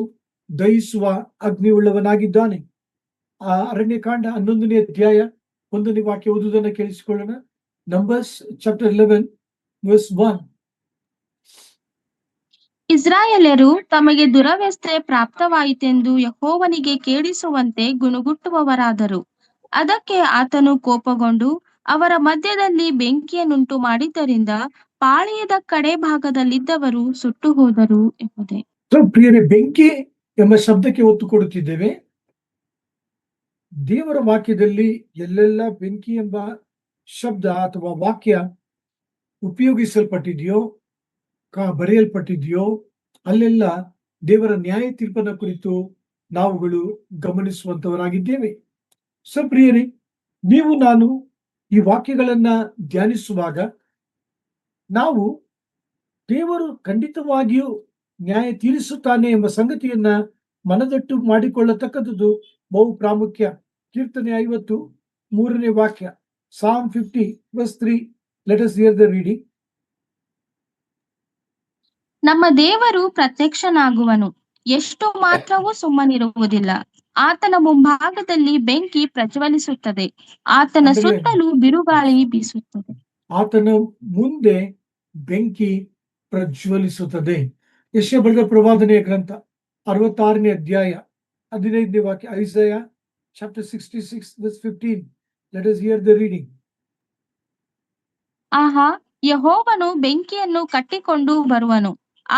ದಹಿಸುವ ಅಗ್ನಿ ಉಳ್ಳವನಾಗಿದ್ದಾನೆ. ಆ ಅರಣ್ಯಕಾಂಡ 11ನೇ ಅಧ್ಯಾಯ 1ನೇ ವಾಕ್ಯ ಓದುವುದನ್ನು ಕೇಳಿಸಿಕೊಳ್ಳೋಣ. Numbers chapter 11 verse 1. ಇಸ್ರಾಯೇಲ್ಯರು ತಮಗೆ ದುರವಸ್ಥೆ ಪ್ರಾಪ್ತವಾಯಿತೆಂದು ಯೆಹೋವನಿಗೆ ಕೇಳಿಸುವಂತೆ ಗುಣಗುಟ್ಟುವವರಾದರು. ಅದಕ್ಕೆ ಆತನು ಕೋಪಗೊಂಡು ಅವರ ಮಧ್ಯದಲ್ಲಿ ಬೆಂಕಿಯನ್ನುಂಟು ಮಾಡಿದ್ದರಿಂದ ಪಾಳೆಯದ ಕಡೆ ಭಾಗದಲ್ಲಿದ್ದವರು ಸುಟ್ಟು ಹೋದರು ಎಂಬುದೇ. ಪ್ರಿಯರೇ, ಬೆಂಕಿ ಎಂಬ ಶಬ್ದಕ್ಕೆ ಒತ್ತು ಕೊಡುತ್ತಿದ್ದೇವೆ. ದೇವರ ವಾಕ್ಯದಲ್ಲಿ ಎಲ್ಲೆಲ್ಲ ಬೆಂಕಿ ಎಂಬ ಶಬ್ದ ಅಥವಾ ವಾಕ್ಯ ಉಪಯೋಗಿಸಲ್ಪಟ್ಟಿದೆಯೋ ಬರೆಯಲ್ಪಟ್ಟಿದೆಯೋ ಅಲ್ಲೆಲ್ಲ ದೇವರ ನ್ಯಾಯ ತೀರ್ಪನ ಕುರಿತು ನಾವುಗಳು ಗಮನಿಸುವಂತವರಾಗಿದ್ದೇವೆ. ಸೊ ಪ್ರಿಯರೇ, ನೀವು ನಾನು ಈ ವಾಕ್ಯಗಳನ್ನ ಧ್ಯಾನಿಸುವಾಗ ನಾವು ದೇವರು ಖಂಡಿತವಾಗಿಯೂ ನ್ಯಾಯ ತೀರಿಸುತ್ತಾನೆ ಎಂಬ ಸಂಗತಿಯನ್ನ ಮನದಟ್ಟು ಮಾಡಿಕೊಳ್ಳತಕ್ಕದ್ದು ಬಹು ಪ್ರಾಮುಖ್ಯ. ಕೀರ್ತನೆ 50 3ನೇ ವಾಕ್ಯ, Psalm 50 verse 3. Let us hear the reading. ನಮ್ಮ ದೇವರು ಪ್ರತ್ಯಕ್ಷನಾಗುವನು, ಎಷ್ಟು ಮಾತ್ರವೂ ಸುಮ್ಮನಿರುವುದಿಲ್ಲ. ಆತನ ಮುಂಭಾಗದಲ್ಲಿ ಬೆಂಕಿ ಪ್ರಜ್ವಲಿಸುತ್ತದೆ, ಆತನ ಸುತ್ತಲೂ ಬಿರುಗಾಳಿ ಬೀಸುತ್ತದೆ. ಆತನ ಮುಂದೆ ಬೆಂಕಿ ಪ್ರಜ್ವಲಿಸುತ್ತದೆ. ಯೆಶಾಯ ಬರೆದ ಪ್ರವಾದನೆಯ ಗ್ರಂಥ 66ನೇ ಅಧ್ಯಾಯ 15ನೇ ವಾಕ್ಯ, Isaiah chapter 66 verse 15. Let us hear the reading. ಆಹಾ, ಯೆಹೋವನು ಬೆಂಕಿಯನ್ನು ಕಟ್ಟಿಕೊಂಡು ಬರುವನು,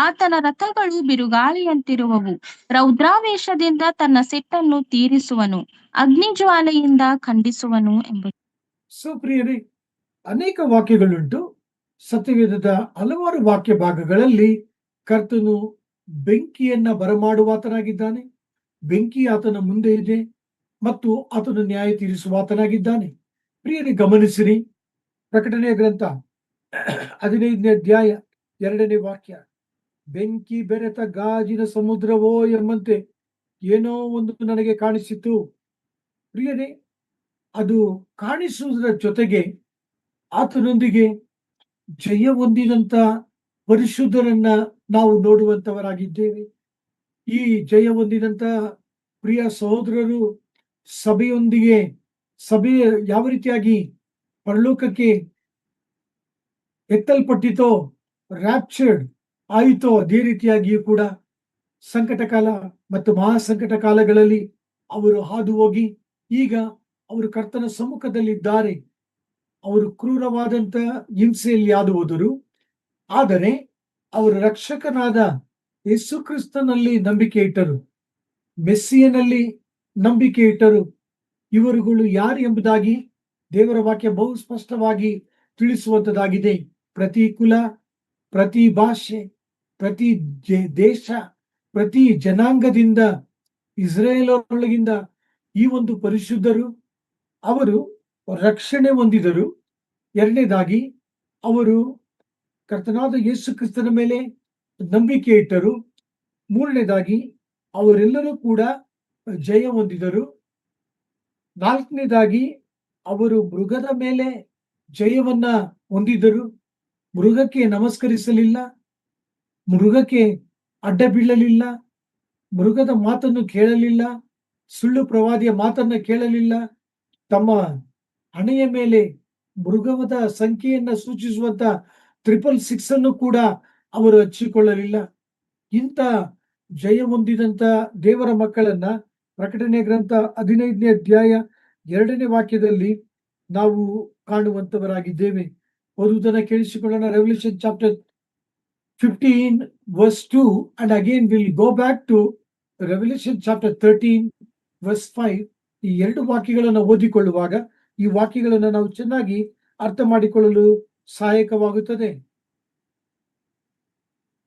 ಆತನ ರಥಗಳು ಬಿರುಗಾಳಿಯಂತಿರುವವು. ರೌದ್ರಾವೇಶದಿಂದ ತನ್ನ ಸಿಟ್ಟನ್ನು ತೀರಿಸುವನು, ಅಗ್ನಿಜ್ವಾಲೆಯಿಂದ ಖಂಡಿಸುವನು ಎಂಬುದು. ಸೊ ಪ್ರಿಯರೇ, ಅನೇಕ ವಾಕ್ಯಗಳುಂಟು. ಸತ್ಯವೇದದ ಹಲವಾರು ವಾಕ್ಯ ಭಾಗಗಳಲ್ಲಿ ಕರ್ತನು ಬೆಂಕಿಯನ್ನ ಬರಮಾಡುವಾತನಾಗಿದ್ದಾನೆ, ಬೆಂಕಿ ಆತನ ಮುಂದೆ ಇದೆ ಮತ್ತು ಆತನು ನ್ಯಾಯ ತೀರಿಸುವಾತನಾಗಿದ್ದಾನೆ. ಪ್ರಿಯರೇ, ಗಮನಿಸಿರಿ, ಪ್ರಕಟಣೆಯ ಗ್ರಂಥ 15ನೇ ಅಧ್ಯಾಯ 2ನೇ ವಾಕ್ಯ, ಬೆಂಕಿ ಬೆರೆತ ಗಾಜಿನ ಸಮುದ್ರವೋ ಎಂಬಂತೆ ಏನೋ ಒಂದು ನನಗೆ ಕಾಣಿಸಿತು. ಪ್ರಿಯರೇ, ಅದು ಕಾಣಿಸುವುದರ ಜೊತೆಗೆ ಆತನೊಂದಿಗೆ ಜಯ ಹೊಂದಿದಂತ ಪರಿಶುದ್ಧರನ್ನ ನಾವು ನೋಡುವಂತವರಾಗಿದ್ದೇವೆ. ಈ ಜಯ ಹೊಂದಿದಂತ ಪ್ರಿಯ ಸಹೋದರರು ಸಭೆ ಯಾವ ರೀತಿಯಾಗಿ ಪರಲೋಕಕ್ಕೆ ಎತ್ತಲ್ಪಟ್ಟಿತೋ, ರ್ಯಾಪ್ಚರ್ಡ್ ಆಯಿತೋ, ಅದೇ ರೀತಿಯಾಗಿಯೂ ಕೂಡ ಸಂಕಟ ಕಾಲ ಮತ್ತು ಮಹಾಸಂಕಟ ಕಾಲಗಳಲ್ಲಿ ಅವರು ಹಾದು ಹೋಗಿ ಈಗ ಅವರು ಕರ್ತನ ಸಮ್ಮುಖದಲ್ಲಿದ್ದಾರೆ. ಅವರು ಕ್ರೂರವಾದಂತ ಹಿಂಸೆಯಲ್ಲಿ ಹಾದು ಹೋದರು. ಆದರೆ ಅವರು ರಕ್ಷಕನಾದ ಯೇಸು ಕ್ರಿಸ್ತನಲ್ಲಿ ನಂಬಿಕೆ ಇಟ್ಟರು, ಮೆಸ್ಸಿಯನಲ್ಲಿ ನಂಬಿಕೆ ಇಟ್ಟರು. ಇವರುಗಳು ಯಾರು ಎಂಬುದಾಗಿ ದೇವರ ವಾಕ್ಯ ಬಹು ಸ್ಪಷ್ಟವಾಗಿ ತಿಳಿಸುವಂತದ್ದಾಗಿದೆ. ಪ್ರತಿ ಕುಲ, ಪ್ರತಿ ಭಾಷೆ, ಪ್ರತಿ ದೇಶ, ಪ್ರತಿ ಜನಾಂಗದಿಂದ, ಇಸ್ರೇಲೊಳಗಿಂದ ಈ ಒಂದು ಪರಿಶುದ್ಧರು ಅವರು ರಕ್ಷಣೆ ಹೊಂದಿದರು. ಎರಡನೇದಾಗಿ ಅವರು ಕರ್ತನಾದ ಯೇಸು ಕ್ರಿಸ್ತನ ಮೇಲೆ ನಂಬಿಕೆ ಇಟ್ಟರು. ಮೂರನೇದಾಗಿ ಅವರೆಲ್ಲರೂ ಕೂಡ ಜಯ ಹೊಂದಿದರು. ನಾಲ್ಕನೇದಾಗಿ ಅವರು ಮೃಗದ ಮೇಲೆ ಜಯವನ್ನ ಹೊಂದಿದರು. ಮೃಗಕ್ಕೆ ನಮಸ್ಕರಿಸಲಿಲ್ಲ, ಮೃಗಕ್ಕೆ ಅಡ್ಡ ಬೀಳಲಿಲ್ಲ, ಮೃಗದ ಮಾತನ್ನು ಕೇಳಲಿಲ್ಲ, ಸುಳ್ಳು ಪ್ರವಾದಿಯ ಮಾತನ್ನ ಕೇಳಲಿಲ್ಲ. ತಮ್ಮ ಹಣೆಯ ಮೇಲೆ ಮೃಗದ ಸಂಖ್ಯೆಯನ್ನ ಸೂಚಿಸುವಂತ 666 ಅನ್ನು ಕೂಡ ಅವರು ಹಚ್ಚಿಕೊಳ್ಳಲಿಲ್ಲ. ಇಂಥ ಜಯ ಹೊಂದಿದಂತ ದೇವರ ಮಕ್ಕಳನ್ನ ಪ್ರಕಟಣೆ ಗ್ರಂಥ 15ನೇ ಅಧ್ಯಾಯ 2ನೇ ವಾಕ್ಯದಲ್ಲಿ ನಾವು ಕಾಣುವಂತವರಾಗಿದ್ದೇವೆ. ಓದುವುದನ್ನು ಕೇಳಿಸಿಕೊಳ್ಳೋಣ. Revelation chapter 15 verse 2 and again we'll go back to Revelation chapter 13 verse 5. ಈ ಎರಡು ವಾಕ್ಯಗಳನ್ನು ಓದಿಕೊಳ್ಳುವಾಗ ಈ ವಾಕ್ಯಗಳನ್ನು ನಾವು ಚೆನ್ನಾಗಿ ಅರ್ಥ ಮಾಡಿಕೊಳ್ಳಲು ಸಹಾಯಕವಾಗುತ್ತದೆ.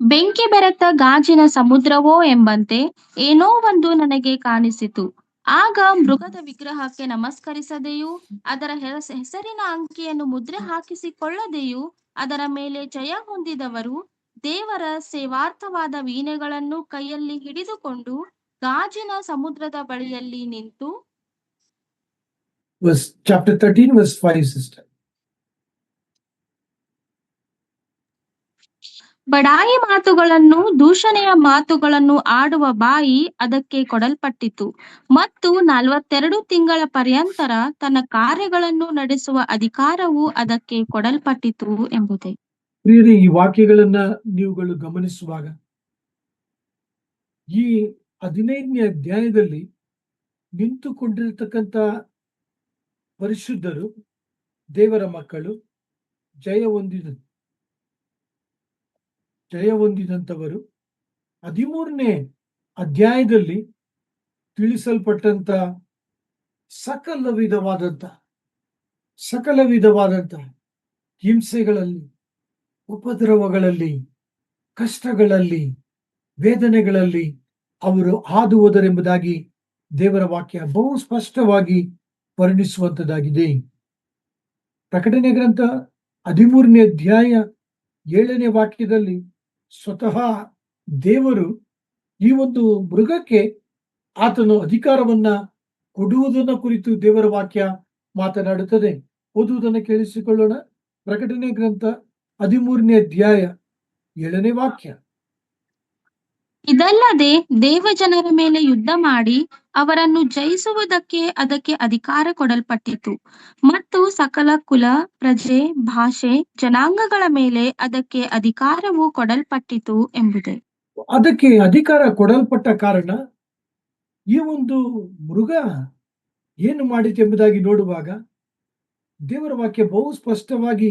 ಬೆಂಕಿ ಬೆರೆತ ಗಾಜಿನ ಸಮುದ್ರವೋ ಎಂಬಂತೆ ಏನೋ ಒಂದು ನನಗೆ ಕಾಣಿಸಿತು. ಆಗ ಮೃಗದ ವಿಗ್ರಹಕ್ಕೆ ನಮಸ್ಕರಿಸದೆಯೂ ಅದರ ಹೆಸರಿನ ಅಂಕಿಯನ್ನು ಮುದ್ರೆ ಹಾಕಿಸಿಕೊಳ್ಳದೆಯೂ ಅದರ ಮೇಲೆ ಜಯ ಹೊಂದಿದವರು ದೇವರ ಸೇವಾರ್ಥವಾದ ವೀಣೆಗಳನ್ನು ಕೈಯಲ್ಲಿ ಹಿಡಿದುಕೊಂಡು ಗಾಜಿನ ಸಮುದ್ರದ ಬಳಿಯಲ್ಲಿ ನಿಂತು chapter 13 verse 5 sister. ಬಡಾಯಿ ಮಾತುಗಳನ್ನು, ದೂಷಣೆಯ ಮಾತುಗಳನ್ನು ಆಡುವ ಬಾಯಿ ಅದಕ್ಕೆ ಕೊಡಲ್ಪಟ್ಟಿತು ಮತ್ತು 42 ತಿಂಗಳ ಪರ್ಯಂತರ ತನ್ನ ಕಾರ್ಯಗಳನ್ನು ನಡೆಸುವ ಅಧಿಕಾರವು ಅದಕ್ಕೆ ಕೊಡಲ್ಪಟ್ಟಿತು ಎಂಬುದೇ. ಪ್ರಿಯರೇ, ಈ ವಾಕ್ಯಗಳನ್ನ ನೀವುಗಳು ಗಮನಿಸುವಾಗ ಈ 15ನೇ ಅಧ್ಯಾಯದಲ್ಲಿ ನಿಂತುಕೊಂಡಿರತಕ್ಕಂತ ಪರಿಶುದ್ಧರು, ದೇವರ ಮಕ್ಕಳು, ಜಯ ಹೊಂದಿದಂತವರು 13ನೇ ಅಧ್ಯಾಯದಲ್ಲಿ ತಿಳಿಸಲ್ಪಟ್ಟಂತ ಸಕಲ ವಿಧವಾದಂತ ಹಿಂಸೆಗಳಲ್ಲಿ, ಉಪದ್ರವಗಳಲ್ಲಿ, ಕಷ್ಟಗಳಲ್ಲಿ, ವೇದನೆಗಳಲ್ಲಿ ಅವರು ಹಾದು ಹೋದರೆಂಬುದಾಗಿ ದೇವರ ವಾಕ್ಯ ಬಹು ಸ್ಪಷ್ಟವಾಗಿ ವರ್ಣಿಸುವಂತದ್ದಾಗಿದೆ. ಪ್ರಕಟಣೆ ಗ್ರಂಥ 13ನೇ ಅಧ್ಯಾಯ 7ನೇ ವಾಕ್ಯದಲ್ಲಿ ಸ್ವತಃ ದೇವರು ಈ ಒಂದು ಮೃಗಕ್ಕೆ ಆತನು ಅಧಿಕಾರವನ್ನ ಕೊಡುವುದನ್ನ ಕುರಿತು ದೇವರ ವಾಕ್ಯ ಮಾತನಾಡುತ್ತದೆ. ಓದುವುದನ್ನು ಕೇಳಿಸಿಕೊಳ್ಳೋಣ. ಪ್ರಕಟಣೆ ಗ್ರಂಥ 13ನೇ ಅಧ್ಯಾಯ 7ನೇ ವಾಕ್ಯ. ಇದಲ್ಲದೆ ದೇವಜನರ ಮೇಲೆ ಯುದ್ಧ ಮಾಡಿ ಅವರನ್ನು ಜಯಿಸುವುದಕ್ಕೆ ಅದಕ್ಕೆ ಅಧಿಕಾರ ಕೊಡಲ್ಪಟ್ಟಿತು ಮತ್ತು ಸಕಲ ಕುಲ, ಪ್ರಜೆ, ಭಾಷೆ, ಜನಾಂಗಗಳ ಮೇಲೆ ಅದಕ್ಕೆ ಅಧಿಕಾರವು ಕೊಡಲ್ಪಟ್ಟಿತು ಎಂಬುದೇ. ಅದಕ್ಕೆ ಅಧಿಕಾರ ಕೊಡಲ್ಪಟ್ಟ ಕಾರಣ ಈ ಒಂದು ಮೃಗ ಏನು ಮಾಡಿತು ಎಂಬುದಾಗಿ ನೋಡುವಾಗ ದೇವರ ವಾಕ್ಯ ಬಹು ಸ್ಪಷ್ಟವಾಗಿ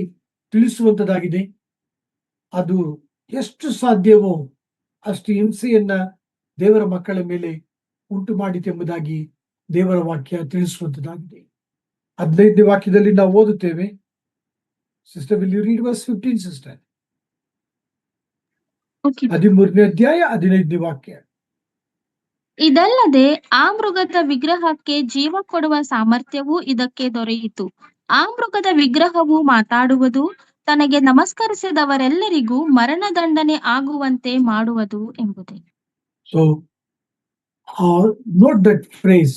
ತಿಳಿಸುವಂತದ್ದಾಗಿದೆ. ಅದು ಎಷ್ಟು ಸಾಧ್ಯವೋ ಅಷ್ಟು ಹಿಂಸೆಯನ್ನ ದೇವರ ಮಕ್ಕಳ ಮೇಲೆ ಉಂಟು ಮಾಡಿತೆಂಬುದಾಗಿ ದೇವರ ವಾಕ್ಯ ತಿಳಿಸುವಂತದ್ದಾಗಿದೆ. 15ನೇ ವಾಕ್ಯದಲ್ಲಿ ನಾವು ಓದುತ್ತೇವೆ. Sister, will you read verse 15 sister? 13ನೇ ಅಧ್ಯಾಯ 15ನೇ ವಾಕ್ಯ. ಇದಲ್ಲದೆ ಆ ಮೃಗದ ವಿಗ್ರಹಕ್ಕೆ ಜೀವ ಕೊಡುವ ಸಾಮರ್ಥ್ಯವೂ ಇದಕ್ಕೆ ದೊರೆಯಿತು. ಆ ಮೃಗದ ವಿಗ್ರಹವು ಮಾತಾಡುವುದು, ತನಗೆ ನಮಸ್ಕರಿಸಿದವರೆಲ್ಲರಿಗೂ ಮರಣದಂಡನೆ ಆಗುವಂತೆ ಮಾಡುವುದು ಎಂಬುದೇ. ಸೊ ನೋಟ್ ದಟ್ ಫ್ರೇಸ್,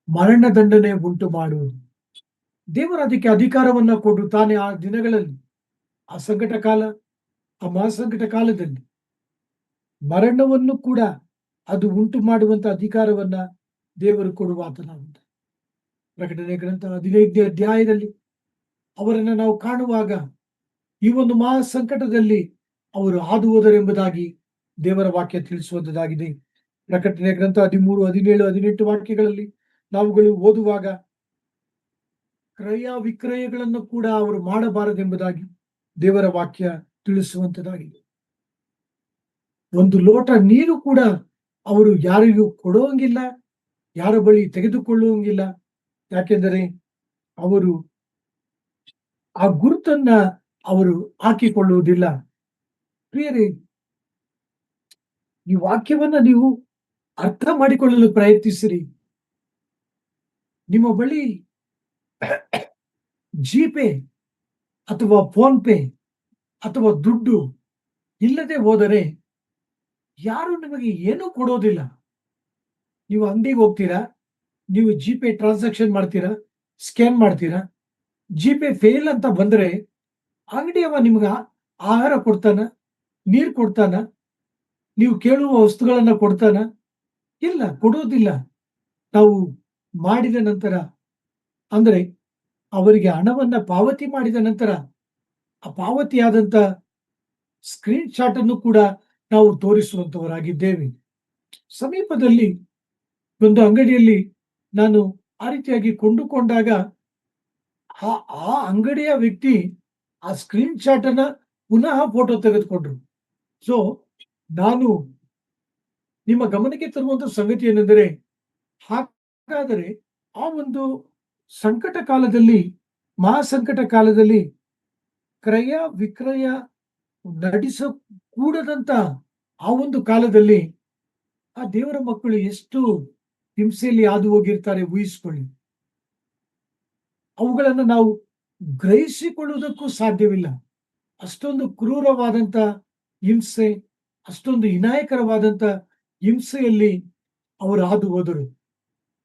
ಮರಣದಂಡನೆ ಉಂಟು ಮಾಡುವುದು. ದೇವರು ಅದಕ್ಕೆ ಅಧಿಕಾರವನ್ನ ಕೊಡುತ್ತಾನೆ. ಆ ದಿನಗಳಲ್ಲಿ, ಆ ಸಂಕಟ ಕಾಲ, ಆ ಮಹಾಸಂಕಟ ಕಾಲದಲ್ಲಿ ಮರಣವನ್ನು ಕೂಡ ಅದು ಉಂಟು ಮಾಡುವಂತ ಅಧಿಕಾರವನ್ನ ದೇವರು ಕೊಡುವಾತನಾಗುತ್ತ. ಪ್ರಕಟಣೆ ಗ್ರಂಥ 15ನೇ ಅಧ್ಯಾಯದಲ್ಲಿ ಅವರನ್ನ ನಾವು ಕಾಣುವಾಗ ಈ ಒಂದು ಮಹಾ ಸಂಕಟದಲ್ಲಿ ಅವರು ಹಾದು ಹೋದರೆಂಬುದಾಗಿ ದೇವರ ವಾಕ್ಯ ತಿಳಿಸುವಂತದ್ದಾಗಿದೆ. ಪ್ರಕಟಣೆ ಗ್ರಂಥ 13, 17, 18 ವಾಕ್ಯಗಳಲ್ಲಿ ನಾವುಗಳು ಓದುವಾಗ ಕ್ರಯ ವಿಕ್ರಯಗಳನ್ನು ಕೂಡ ಅವರು ಮಾಡಬಾರದೆಂಬುದಾಗಿ ದೇವರ ವಾಕ್ಯ ತಿಳಿಸುವಂತದ್ದಾಗಿದೆ. ಒಂದು ಲೋಟ ನೀರು ಕೂಡ ಅವರು ಯಾರಿಗೂ ಕೊಡುವಂಗಿಲ್ಲ, ಯಾರ ಬಳಿ ತೆಗೆದುಕೊಳ್ಳುವಂಗಿಲ್ಲ. ಯಾಕೆಂದರೆ ಅವರು ಆ ಗುರುತನ್ನ ಅವರು ಹಾಕಿಕೊಳ್ಳುವುದಿಲ್ಲ. ಪ್ರಿಯರೇ, ಈ ವಾಕ್ಯವನ್ನ ನೀವು ಅರ್ಥ ಮಾಡಿಕೊಳ್ಳಲು ಪ್ರಯತ್ನಿಸಿರಿ. ನಿಮ್ಮ ಬಳಿ ಜಿಪೇ ಅಥವಾ ಫೋನ್ ಪೇ ಅಥವಾ ದುಡ್ಡು ಇಲ್ಲದೆ ಹೋದರೆ ಯಾರು ನಿಮಗೆ ಏನೂ ಕೊಡೋದಿಲ್ಲ. ನೀವು ಅಂಗಡಿಗೆ ಹೋಗ್ತೀರಾ, ನೀವು ಜಿಪೇ ಟ್ರಾನ್ಸಾಕ್ಷನ್ ಮಾಡ್ತೀರಾ, ಸ್ಕ್ಯಾನ್ ಮಾಡ್ತೀರಾ, ಜಿಪೇ ಫೇಲ್ ಅಂತ ಬಂದ್ರೆ ಅಂಗಡಿಯವ ನಿಮ್ಗ ಆಹಾರ ಕೊಡ್ತಾನ, ನೀರು ಕೊಡ್ತಾನ, ನೀವು ಕೇಳುವ ವಸ್ತುಗಳನ್ನ ಕೊಡ್ತಾನ? ಇಲ್ಲ, ಕೊಡೋದಿಲ್ಲ. ನಾವು ಮಾಡಿದ ನಂತರ, ಅಂದ್ರೆ ಅವರಿಗೆ ಹಣವನ್ನ ಪಾವತಿ ಮಾಡಿದ ನಂತರ ಆ ಪಾವತಿಯಾದಂತ ಸ್ಕ್ರೀನ್ ಶಾಟ್ ಅನ್ನು ಕೂಡ ನಾವು ತೋರಿಸುವಂತವರಾಗಿದ್ದೇವೆ. ಸಮೀಪದಲ್ಲಿ ಒಂದು ಅಂಗಡಿಯಲ್ಲಿ ನಾನು ಆ ರೀತಿಯಾಗಿ ಕೊಂಡುಕೊಂಡಾಗ ಆ ಆ ಅಂಗಡಿಯ ವ್ಯಕ್ತಿ ಆ ಸ್ಕ್ರೀನ್ ಶಾಟ್ ಅನ್ನ ಪುನಃ ಫೋಟೋ ತೆಗೆದುಕೊಂಡ್ರು. ಸೊ ನಾನು ನಿಮ್ಮ ಗಮನಕ್ಕೆ ತರುವಂತ ಸಂಗತಿ ಏನೆಂದರೆ, ಹಾಗಾದರೆ ಆ ಒಂದು ಸಂಕಟ ಕಾಲದಲ್ಲಿ, ಮಹಾಸಂಕಟ ಕಾಲದಲ್ಲಿ ಕ್ರಯ ವಿಕ್ರಯ ನಡೆಸಕೂಡದಂತ ಆ ಒಂದು ಕಾಲದಲ್ಲಿ ಆ ದೇವರ ಮಕ್ಕಳು ಎಷ್ಟು ಹಿಂಸೆಯಲ್ಲಿ ಹಾದು ಹೋಗಿರ್ತಾರೆ ಊಹಿಸಿಕೊಳ್ಳಿ. ಅವುಗಳನ್ನು ನಾವು ಗ್ರಹಿಸಿಕೊಳ್ಳುವುದಕ್ಕೂ ಸಾಧ್ಯವಿಲ್ಲ. ಅಷ್ಟೊಂದು ಕ್ರೂರವಾದಂತ ಹಿಂಸೆ, ಅಷ್ಟೊಂದು ವಿನಾಯಕರವಾದಂತ ಹಿಂಸೆಯಲ್ಲಿ ಅವರು ಹಾದು ಹೋದರು.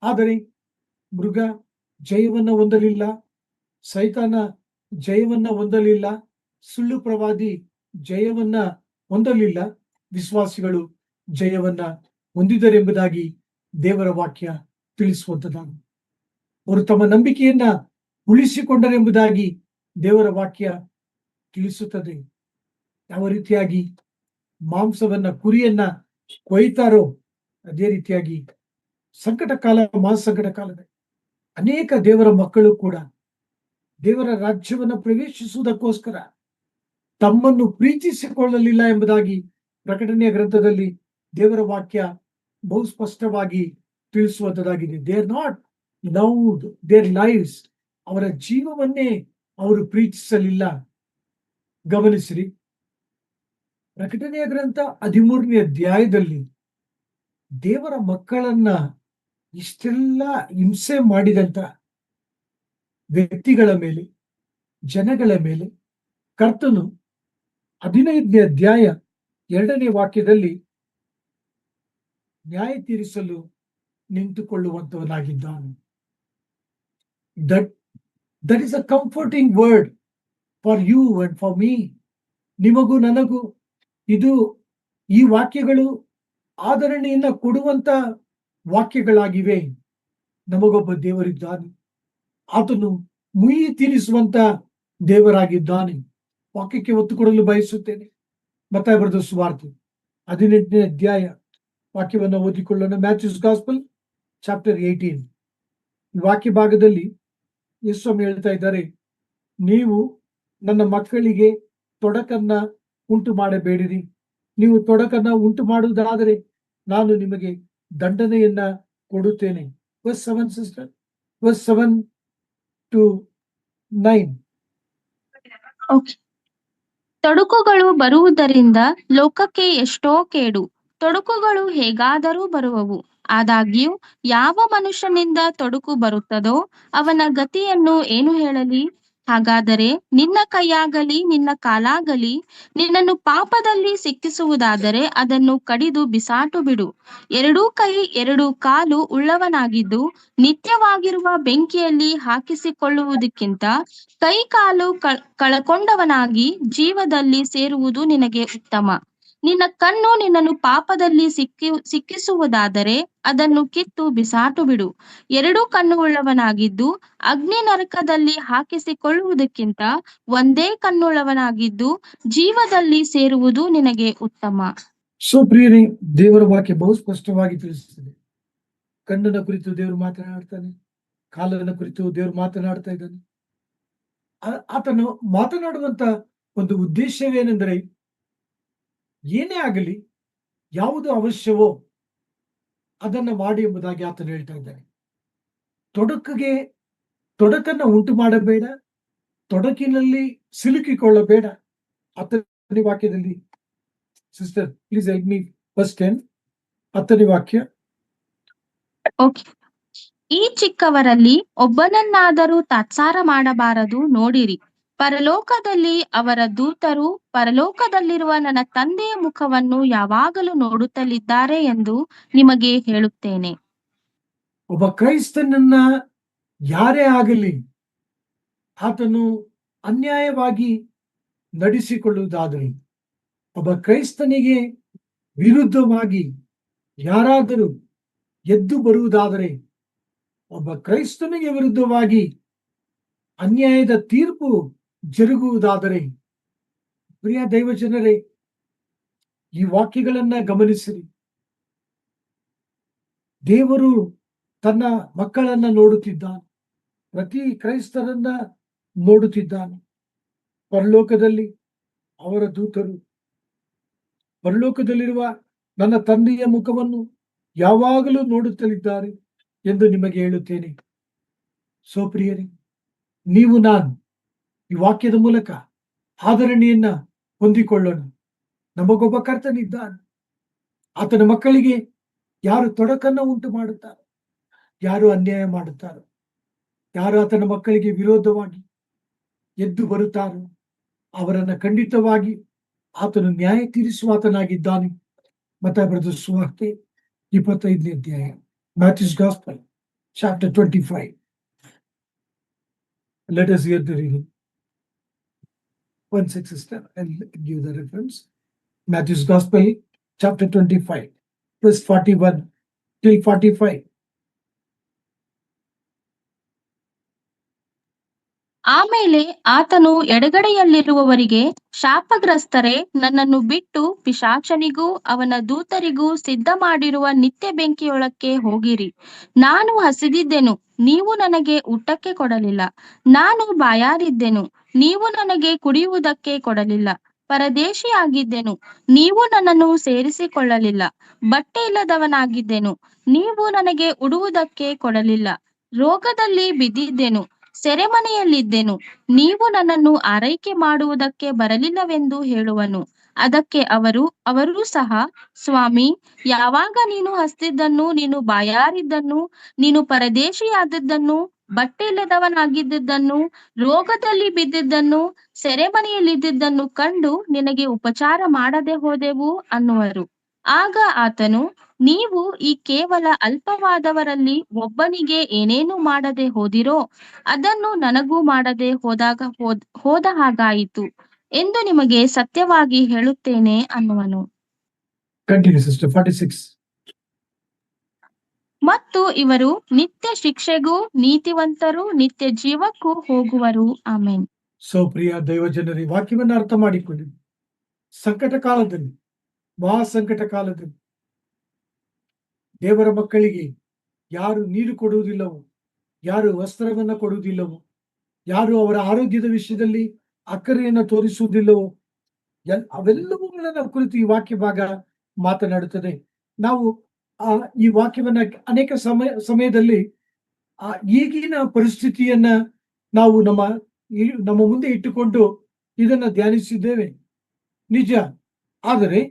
ಆದರೆ ಮೃಗ ಜಯವನ್ನ ಹೊಂದಲಿಲ್ಲ, ಸೈತಾನ ಜಯವನ್ನ ಹೊಂದಲಿಲ್ಲ, ಸುಳ್ಳು ಪ್ರವಾದಿ ಜಯವನ್ನ ಹೊಂದಲಿಲ್ಲ, ವಿಶ್ವಾಸಿಗಳು ಜಯವನ್ನ ಹೊಂದಿದರೆಂಬುದಾಗಿ ದೇವರ ವಾಕ್ಯ ತಿಳಿಸುವಂತದ್ದು. ಅವರು ತಮ್ಮ ನಂಬಿಕೆಯನ್ನ ಉಳಿಸಿಕೊಂಡರೆಂಬುದಾಗಿ ದೇವರ ವಾಕ್ಯ ತಿಳಿಸುತ್ತದೆ. ಯಾವ ರೀತಿಯಾಗಿ ಮಾಂಸವನ್ನ, ಕುರಿಯನ್ನ ಕೊಯ್ತಾರೋ ಅದೇ ರೀತಿಯಾಗಿ ಸಂಕಟ ಕಾಲ, ಮಹಾಸಂಕಟ ಕಾಲದ ಅನೇಕ ದೇವರ ಮಕ್ಕಳು ಕೂಡ ದೇವರ ರಾಜ್ಯವನ್ನ ಪ್ರವೇಶಿಸುವುದಕ್ಕೋಸ್ಕರ ತಮ್ಮನ್ನು ಪ್ರೀತಿಸಿಕೊಳ್ಳಲಿಲ್ಲ ಎಂಬುದಾಗಿ ಪ್ರಕಟಣೆಯ ಗ್ರಂಥದಲ್ಲಿ ದೇವರ ವಾಕ್ಯ ಬಹು ಸ್ಪಷ್ಟವಾಗಿ ತಿಳಿಸುವಂತದ್ದಾಗಿದೆ. They are not loved their lives. ಅವರ ಜೀವವನ್ನೇ ಅವರು ಪ್ರೀತಿಸಲಿಲ್ಲ. ಗಮನಿಸಿರಿ, ಪ್ರಕಟಣೆಯ ಗ್ರಂಥ 13ನೇ ಅಧ್ಯಾಯದಲ್ಲಿ ದೇವರ ಮಕ್ಕಳನ್ನ ಇಷ್ಟೆಲ್ಲ ಹಿಂಸೆ ಮಾಡಿದಂತ ವ್ಯಕ್ತಿಗಳ ಮೇಲೆ, ಜನಗಳ ಮೇಲೆ ಕರ್ತನು 15ನೇ ಅಧ್ಯಾಯ 2ನೇ ವಾಕ್ಯದಲ್ಲಿ ನ್ಯಾಯ ತೀರಿಸಲು ನಿಂತುಕೊಳ್ಳುವಂತವನಾಗಿದ್ದಾನೆ. That is a comforting word for you and for me. ನಿಮಗೂ ನನಗೂ ಇದು, ಈ ವಾಕ್ಯಗಳು ಆದರಣೆಯನ್ನ ಕೊಡುವಂತ ವಾಕ್ಯಗಳಾಗಿವೆ. ನಮಗೊಬ್ಬ ದೇವರಿದ್ದಾನೆ, ಆತನು ಮುಯಿ ತೀರಿಸುವಂತ ದೇವರಾಗಿದ್ದಾನೆ. ವಾಕ್ಯಕ್ಕೆ ಒತ್ತು ಕೊಡಲು ಬಯಸುತ್ತೇನೆ. ಮತ್ತಾಯ ಬರೆದ ಸುವಾರ್ತೆ 18ನೇ ಅಧ್ಯಾಯ ವಾಕ್ಯವನ್ನು ಓದಿಕೊಳ್ಳೋಣ. Mathews gospel chapter 18. ಈ ವಾಕ್ಯ ಭಾಗದಲ್ಲಿ ಯೇಸು ಸ್ವಾಮಿ ಹೇಳ್ತಾ ಇದ್ದಾರೆ, ನೀವು ನನ್ನ ಮಕ್ಕಳಿಗೆ ತೊಡಕನ್ನ ಉಂಟು ಮಾಡಬೇಡಿರಿ. ನೀವು ತೊಡಕನ್ನ ಉಂಟು ಮಾಡುವುದಾದರೆ ನಾನು ನಿಮಗೆ ದಂಡನೆಯನ್ನ ಕೊಡುತ್ತೇನೆ. verse 7 sister, verse 7 to 9. Okay. ತೊಡಕುಗಳು ಬರುವುದರಿಂದ ಲೋಕಕ್ಕೆ ಎಷ್ಟೋ ಕೇಡು. ತೊಡಕುಗಳು ಹೇಗಾದರೂ ಬರುವವು. ಆದಾಗ್ಯೂ ಯಾವ ಮನುಷ್ಯನಿಂದ ತೊಡಕು ಬರುತ್ತದೋ ಅವನ ಗತಿಯನ್ನು ಏನು ಹೇಳಲಿ? ಹಾಗಾದರೆ ನಿನ್ನ ಕೈಯಾಗಲಿ ನಿನ್ನ ಕಾಲಾಗಲಿ ನಿನ್ನನ್ನು ಪಾಪದಲ್ಲಿ ಸಿಕ್ಕಿಸುವುದಾದರೆ ಅದನ್ನು ಕಡಿದು ಬಿಸಾಟು ಬಿಡು. ಎರಡೂ ಕೈ ಎರಡು ಕಾಲು ಉಳ್ಳವನಾಗಿದ್ದು ನಿತ್ಯವಾಗಿರುವ ಬೆಂಕಿಯಲ್ಲಿ ಹಾಕಿಸಿಕೊಳ್ಳುವುದಕ್ಕಿಂತ ಕೈ ಕಾಲು ಕಳಕೊಂಡವನಾಗಿ ಜೀವದಲ್ಲಿ ಸೇರುವುದು ನಿನಗೆ ಉತ್ತಮ. ನಿನ್ನ ಕಣ್ಣು ನಿನ್ನನ್ನು ಪಾಪದಲ್ಲಿ ಸಿಕ್ಕಿಸುವುದಾದರೆ ಅದನ್ನು ಕಿತ್ತು ಬಿಸಾಟು ಬಿಡು. ಎರಡು ಕಣ್ಣುಳ್ಳವನಾಗಿದ್ದು ಅಗ್ನಿ ನರಕದಲ್ಲಿ ಹಾಕಿಸಿಕೊಳ್ಳುವುದಕ್ಕಿಂತ ಒಂದೇ ಕಣ್ಣುಳ್ಳವನಾಗಿದ್ದು ಜೀವದಲ್ಲಿ ಸೇರುವುದು ನಿನಗೆ ಉತ್ತಮ. ಸೊ ಪ್ರಿಯರೇ, ದೇವರ ವಾಕ್ಯ ಬಹು ಸ್ಪಷ್ಟವಾಗಿ ತಿಳಿಸುತ್ತದೆ. ಕಣ್ಣನ ಕುರಿತು ದೇವರು ಮಾತನಾಡ್ತಾನೆ, ಕಾಲನ ಕುರಿತು ದೇವರು ಮಾತನಾಡ್ತಾ ಇದ್ದಾನೆ. ಆತನು ಮಾತನಾಡುವಂತ ಒಂದು ಉದ್ದೇಶವೇನೆಂದರೆ, ಏನೇ ಆಗಲಿ, ಯಾವುದು ಅವಶ್ಯವೋ ಅದನ್ನ ಮಾಡಿ ಎಂಬುದಾಗಿ ಆತನು ಹೇಳ್ತಾ ಇದ್ದಾನೆ. ತೊಡಕನ್ನ ಉಂಟು ಮಾಡಬೇಡ, ತೊಡಕಿನಲ್ಲಿ ಸಿಲುಕಿಕೊಳ್ಳಬೇಡ. 10ನೇ ವಾಕ್ಯದಲ್ಲಿ sister please help me. verse 10, 10ನೇ ವಾಕ್ಯ. ಓಕೆ. ಈ ಚಿಕ್ಕವರಲ್ಲಿ ಒಬ್ಬನನ್ನಾದರೂ ತಾತ್ಸಾರ ಮಾಡಬಾರದು. ನೋಡಿರಿ, ಪರಲೋಕದಲ್ಲಿ ಅವರ ದೂತರು ಪರಲೋಕದಲ್ಲಿರುವ ನನ್ನ ತಂದೆಯ ಮುಖವನ್ನು ಯಾವಾಗಲೂ ನೋಡುತ್ತಲಿದ್ದಾರೆ ಎಂದು ನಿಮಗೆ ಹೇಳುತ್ತೇನೆ. ಒಬ್ಬ ಕ್ರೈಸ್ತನನ್ನ ಯಾರೇ ಆಗಲಿ ಆತನು ಅನ್ಯಾಯವಾಗಿ ನಡೆಸಿಕೊಳ್ಳುವುದಾದರೆ, ಒಬ್ಬ ಕ್ರೈಸ್ತನಿಗೆ ವಿರುದ್ಧವಾಗಿ ಯಾರಾದರೂ ಎದ್ದು ಬರುವುದಾದರೆ, ಒಬ್ಬ ಕ್ರೈಸ್ತನಿಗೆ ವಿರುದ್ಧವಾಗಿ ಅನ್ಯಾಯದ ತೀರ್ಪು ಜರುಗುವುದಾದರೆ, ಪ್ರಿಯ ದೈವಜನರೇ, ಈ ವಾಕ್ಯಗಳನ್ನ ಗಮನಿಸಿರಿ. ದೇವರು ತನ್ನ ಮಕ್ಕಳನ್ನ ನೋಡುತ್ತಿದ್ದಾನೆ, ಪ್ರತಿ ಕ್ರೈಸ್ತರನ್ನ ನೋಡುತ್ತಿದ್ದಾನೆ. ಪರಲೋಕದಲ್ಲಿ ಅವರ ದೂತರು ಪರಲೋಕದಲ್ಲಿರುವ ನನ್ನ ತಂದೆಯ ಮುಖವನ್ನು ಯಾವಾಗಲೂ ನೋಡುತ್ತಲಿದ್ದಾರೆ ಎಂದು ನಿಮಗೆ ಹೇಳುತ್ತೇನೆ. ಸೋ ಪ್ರಿಯರೇ, ನೀವು ನಾನು ಈ ವಾಕ್ಯದ ಮೂಲಕ ಆದರಣೆಯನ್ನ ಹೊಂದಿಕೊಳ್ಳೋಣ. ನಮಗೊಬ್ಬ ಕರ್ತನಿದ್ದಾನೆ. ಆತನ ಮಕ್ಕಳಿಗೆ ಯಾರು ತೊಡಕನ್ನ ಉಂಟು ಮಾಡುತ್ತಾರೆ, ಯಾರು ಅನ್ಯಾಯ ಮಾಡುತ್ತಾರೆ, ಯಾರು ಆತನ ಮಕ್ಕಳಿಗೆ ವಿರೋಧವಾಗಿ ಎದ್ದು ಬರುತ್ತಾರೋ ಅವರನ್ನ ಖಂಡಿತವಾಗಿ ಆತನು ನ್ಯಾಯ ತೀರಿಸುವಾತನಾಗಿದ್ದಾನೆ. ಮತ್ತಾಯ ಬರೆದ ಸುವಾರ್ತೆ 25ನೇ ಅಧ್ಯಾಯ, Matthew's Gospel, chapter 25. Let us hear the reading. 1 6 sister, I'll give the reference. Matthew's Gospel, chapter 25, verse 41 till 45. ಆಮೇಲೆ ಆತನು ಎಡಗಡೆಯಲ್ಲಿರುವವರಿಗೆ, ಶಾಪಗ್ರಸ್ತರೇ, ನನ್ನನ್ನು ಬಿಟ್ಟು ಪಿಶಾಚನಿಗೂ ಅವನ ದೂತರಿಗೂ ಸಿದ್ಧ ಮಾಡಿರುವ ನಿತ್ಯ ಬೆಂಕಿಯೊಳಕ್ಕೆ ಹೋಗಿರಿ. ನಾನು ಹಸಿದಿದ್ದೆನು, ನೀವು ನನಗೆ ಊಟಕ್ಕೆ ಕೊಡಲಿಲ್ಲ. ನಾನು ಬಾಯಾರಿದ್ದೆನು, ನೀವು ನನಗೆ ಕುಡಿಯುವುದಕ್ಕೆ ಕೊಡಲಿಲ್ಲ. ಪರದೇಶಿಯಾಗಿದ್ದೆನು, ನೀವು ನನ್ನನ್ನು ಸೇರಿಸಿಕೊಳ್ಳಲಿಲ್ಲ. ಬಟ್ಟೆ ಇಲ್ಲದವನಾಗಿದ್ದೆನು, ನೀವು ನನಗೆ ಉಡುವುದಕ್ಕೆ ಕೊಡಲಿಲ್ಲ. ರೋಗದಲ್ಲಿ ಬಿದ್ದಿದ್ದೆನು, ಸೆರೆಮನೆಯಲ್ಲಿದ್ದೆನು, ನೀವು ನನ್ನನ್ನು ಆರೈಕೆ ಮಾಡುವುದಕ್ಕೆ ಬರಲಿಲ್ಲವೆಂದು ಹೇಳುವನು. ಅದಕ್ಕೆ ಅವರೂ ಸಹ, ಸ್ವಾಮಿ, ಯಾವಾಗ ನೀನು ಹಸಿದಿದ್ದನ್ನು, ನೀನು ಬಾಯಾರಿದ್ದನ್ನು, ನೀನು ಪರದೇಶಿಯಾದದ್ದನ್ನು, ಬಟ್ಟೆ ಇಲ್ಲದವನಾಗಿದ್ದನ್ನು, ರೋಗದಲ್ಲಿ ಬಿದ್ದಿದ್ದನ್ನು, ಸೆರೆಮನೆಯಲ್ಲಿದ್ದನ್ನು ಕಂಡು ನಿನಗೆ ಉಪಚಾರ ಮಾಡದೆ ಹೋದೆವು ಅನ್ನುವರು. ಆಗ ಆತನು, ನೀವು ಈ ಕೇವಲ ಅಲ್ಪವಾದವರಲ್ಲಿ ಒಬ್ಬನಿಗೆ ಏನೇನು ಮಾಡದೆ ಹೋದಿರೋ ಅದನ್ನು ನನಗೂ ಮಾಡದೆ ಹೋದ ಹಾಗಾಯಿತು ಎಂದು ನಿಮಗೆ ಸತ್ಯವಾಗಿ ಹೇಳುತ್ತೇನೆ ಅನ್ನುವನು. Continue, sister. 46. ಮತ್ತು ಇವರು ನಿತ್ಯ ಶಿಕ್ಷೆಗೂ ನೀತಿವಂತರು ನಿತ್ಯ ಜೀವಕ್ಕೂ ಹೋಗುವರು. ಆಮೆನ್. ಸೋ ಪ್ರಿಯ ದೈವಜನರೇ, ವಾಕ್ಯವನ್ನು ಅರ್ಥ ಮಾಡಿಕೊಳ್ಳಿ. ಸಂಕಟ ಕಾಲದಲ್ಲಿ, ಮಹಾ ಸಂಕಟ ಕಾಲದಲ್ಲಿ ದೇವರ ಮಕ್ಕಳಿಗೆ ಯಾರು ನೀರು ಕೊಡುವುದಿಲ್ಲವೋ, ಯಾರು ವಸ್ತ್ರವನ್ನ ಕೊಡುವುದಿಲ್ಲವೋ, ಯಾರು ಅವರ ಆರೋಗ್ಯದ ವಿಷಯದಲ್ಲಿ ಅಕ್ಕರೆಯನ್ನ ತೋರಿಸುವುದಿಲ್ಲವೋ, ಅವೆಲ್ಲವುಗಳನ್ನ ಕುರಿತು ಈ ವಾಕ್ಯ ಭಾಗ ಮಾತನಾಡುತ್ತದೆ. ನಾವು ಈ ವಾಕ್ಯವನ್ನ ಅನೇಕ ಸಮಯದಲ್ಲಿ ಈಗಿನ ಪರಿಸ್ಥಿತಿಯನ್ನ ನಾವು ನಮ್ಮ ಮುಂದೆ ಇಟ್ಟುಕೊಂಡು ಇದನ್ನ ಧ್ಯಾನಿಸಿದ್ದೇವೆ, ನಿಜ. ಆದರೆ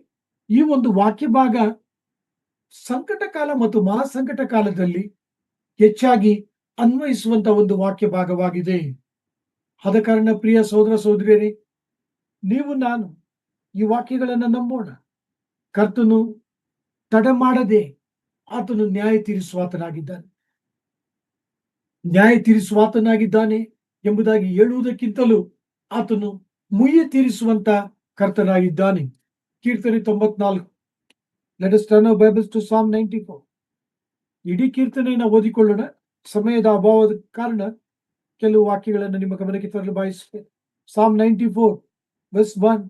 ಈ ಒಂದು ವಾಕ್ಯ ಭಾಗ ಸಂಕಟ ಕಾಲ ಮತ್ತು ಮಹಾಸಂಕಟ ಕಾಲದಲ್ಲಿ ಹೆಚ್ಚಾಗಿ ಅನ್ವಯಿಸುವಂತ ಒಂದು ವಾಕ್ಯ ಭಾಗವಾಗಿದೆ. ಆದ ಕಾರಣ ಪ್ರಿಯ ಸಹೋದರ ಸಹೋದರಿಯರೇ, ನೀವು ನಾನು ಈ ವಾಕ್ಯಗಳನ್ನು ನಂಬೋಣ. ಕರ್ತನು ತಡ ಮಾಡದೆ ಆತನು ನ್ಯಾಯ ತೀರಿಸುವಾತನಾಗಿದ್ದಾನೆ ಎಂಬುದಾಗಿ ಹೇಳುವುದಕ್ಕಿಂತಲೂ ಆತನು ಮುಯ್ಯಿ ತೀರಿಸುವಂತ ಕರ್ತನಾಗಿದ್ದಾನೆ. ಕೀರ್ತನೆ 94. Let us turn our Bibles to Psalm 94. ಇಡೀ ಕೀರ್ತನೆಯನ್ನು ಓದಿಕೊಳ್ಳೋಣ. ಸಮಯದ ಅಭಾವದ ಕಾರಣ ಕೆಲವು ವಾಕ್ಯಗಳನ್ನು ನಿಮ್ಮ ಗಮನಕ್ಕೆ ತರಲು ಬಯಸುತ್ತೇನೆ. Psalm 94, verse 1.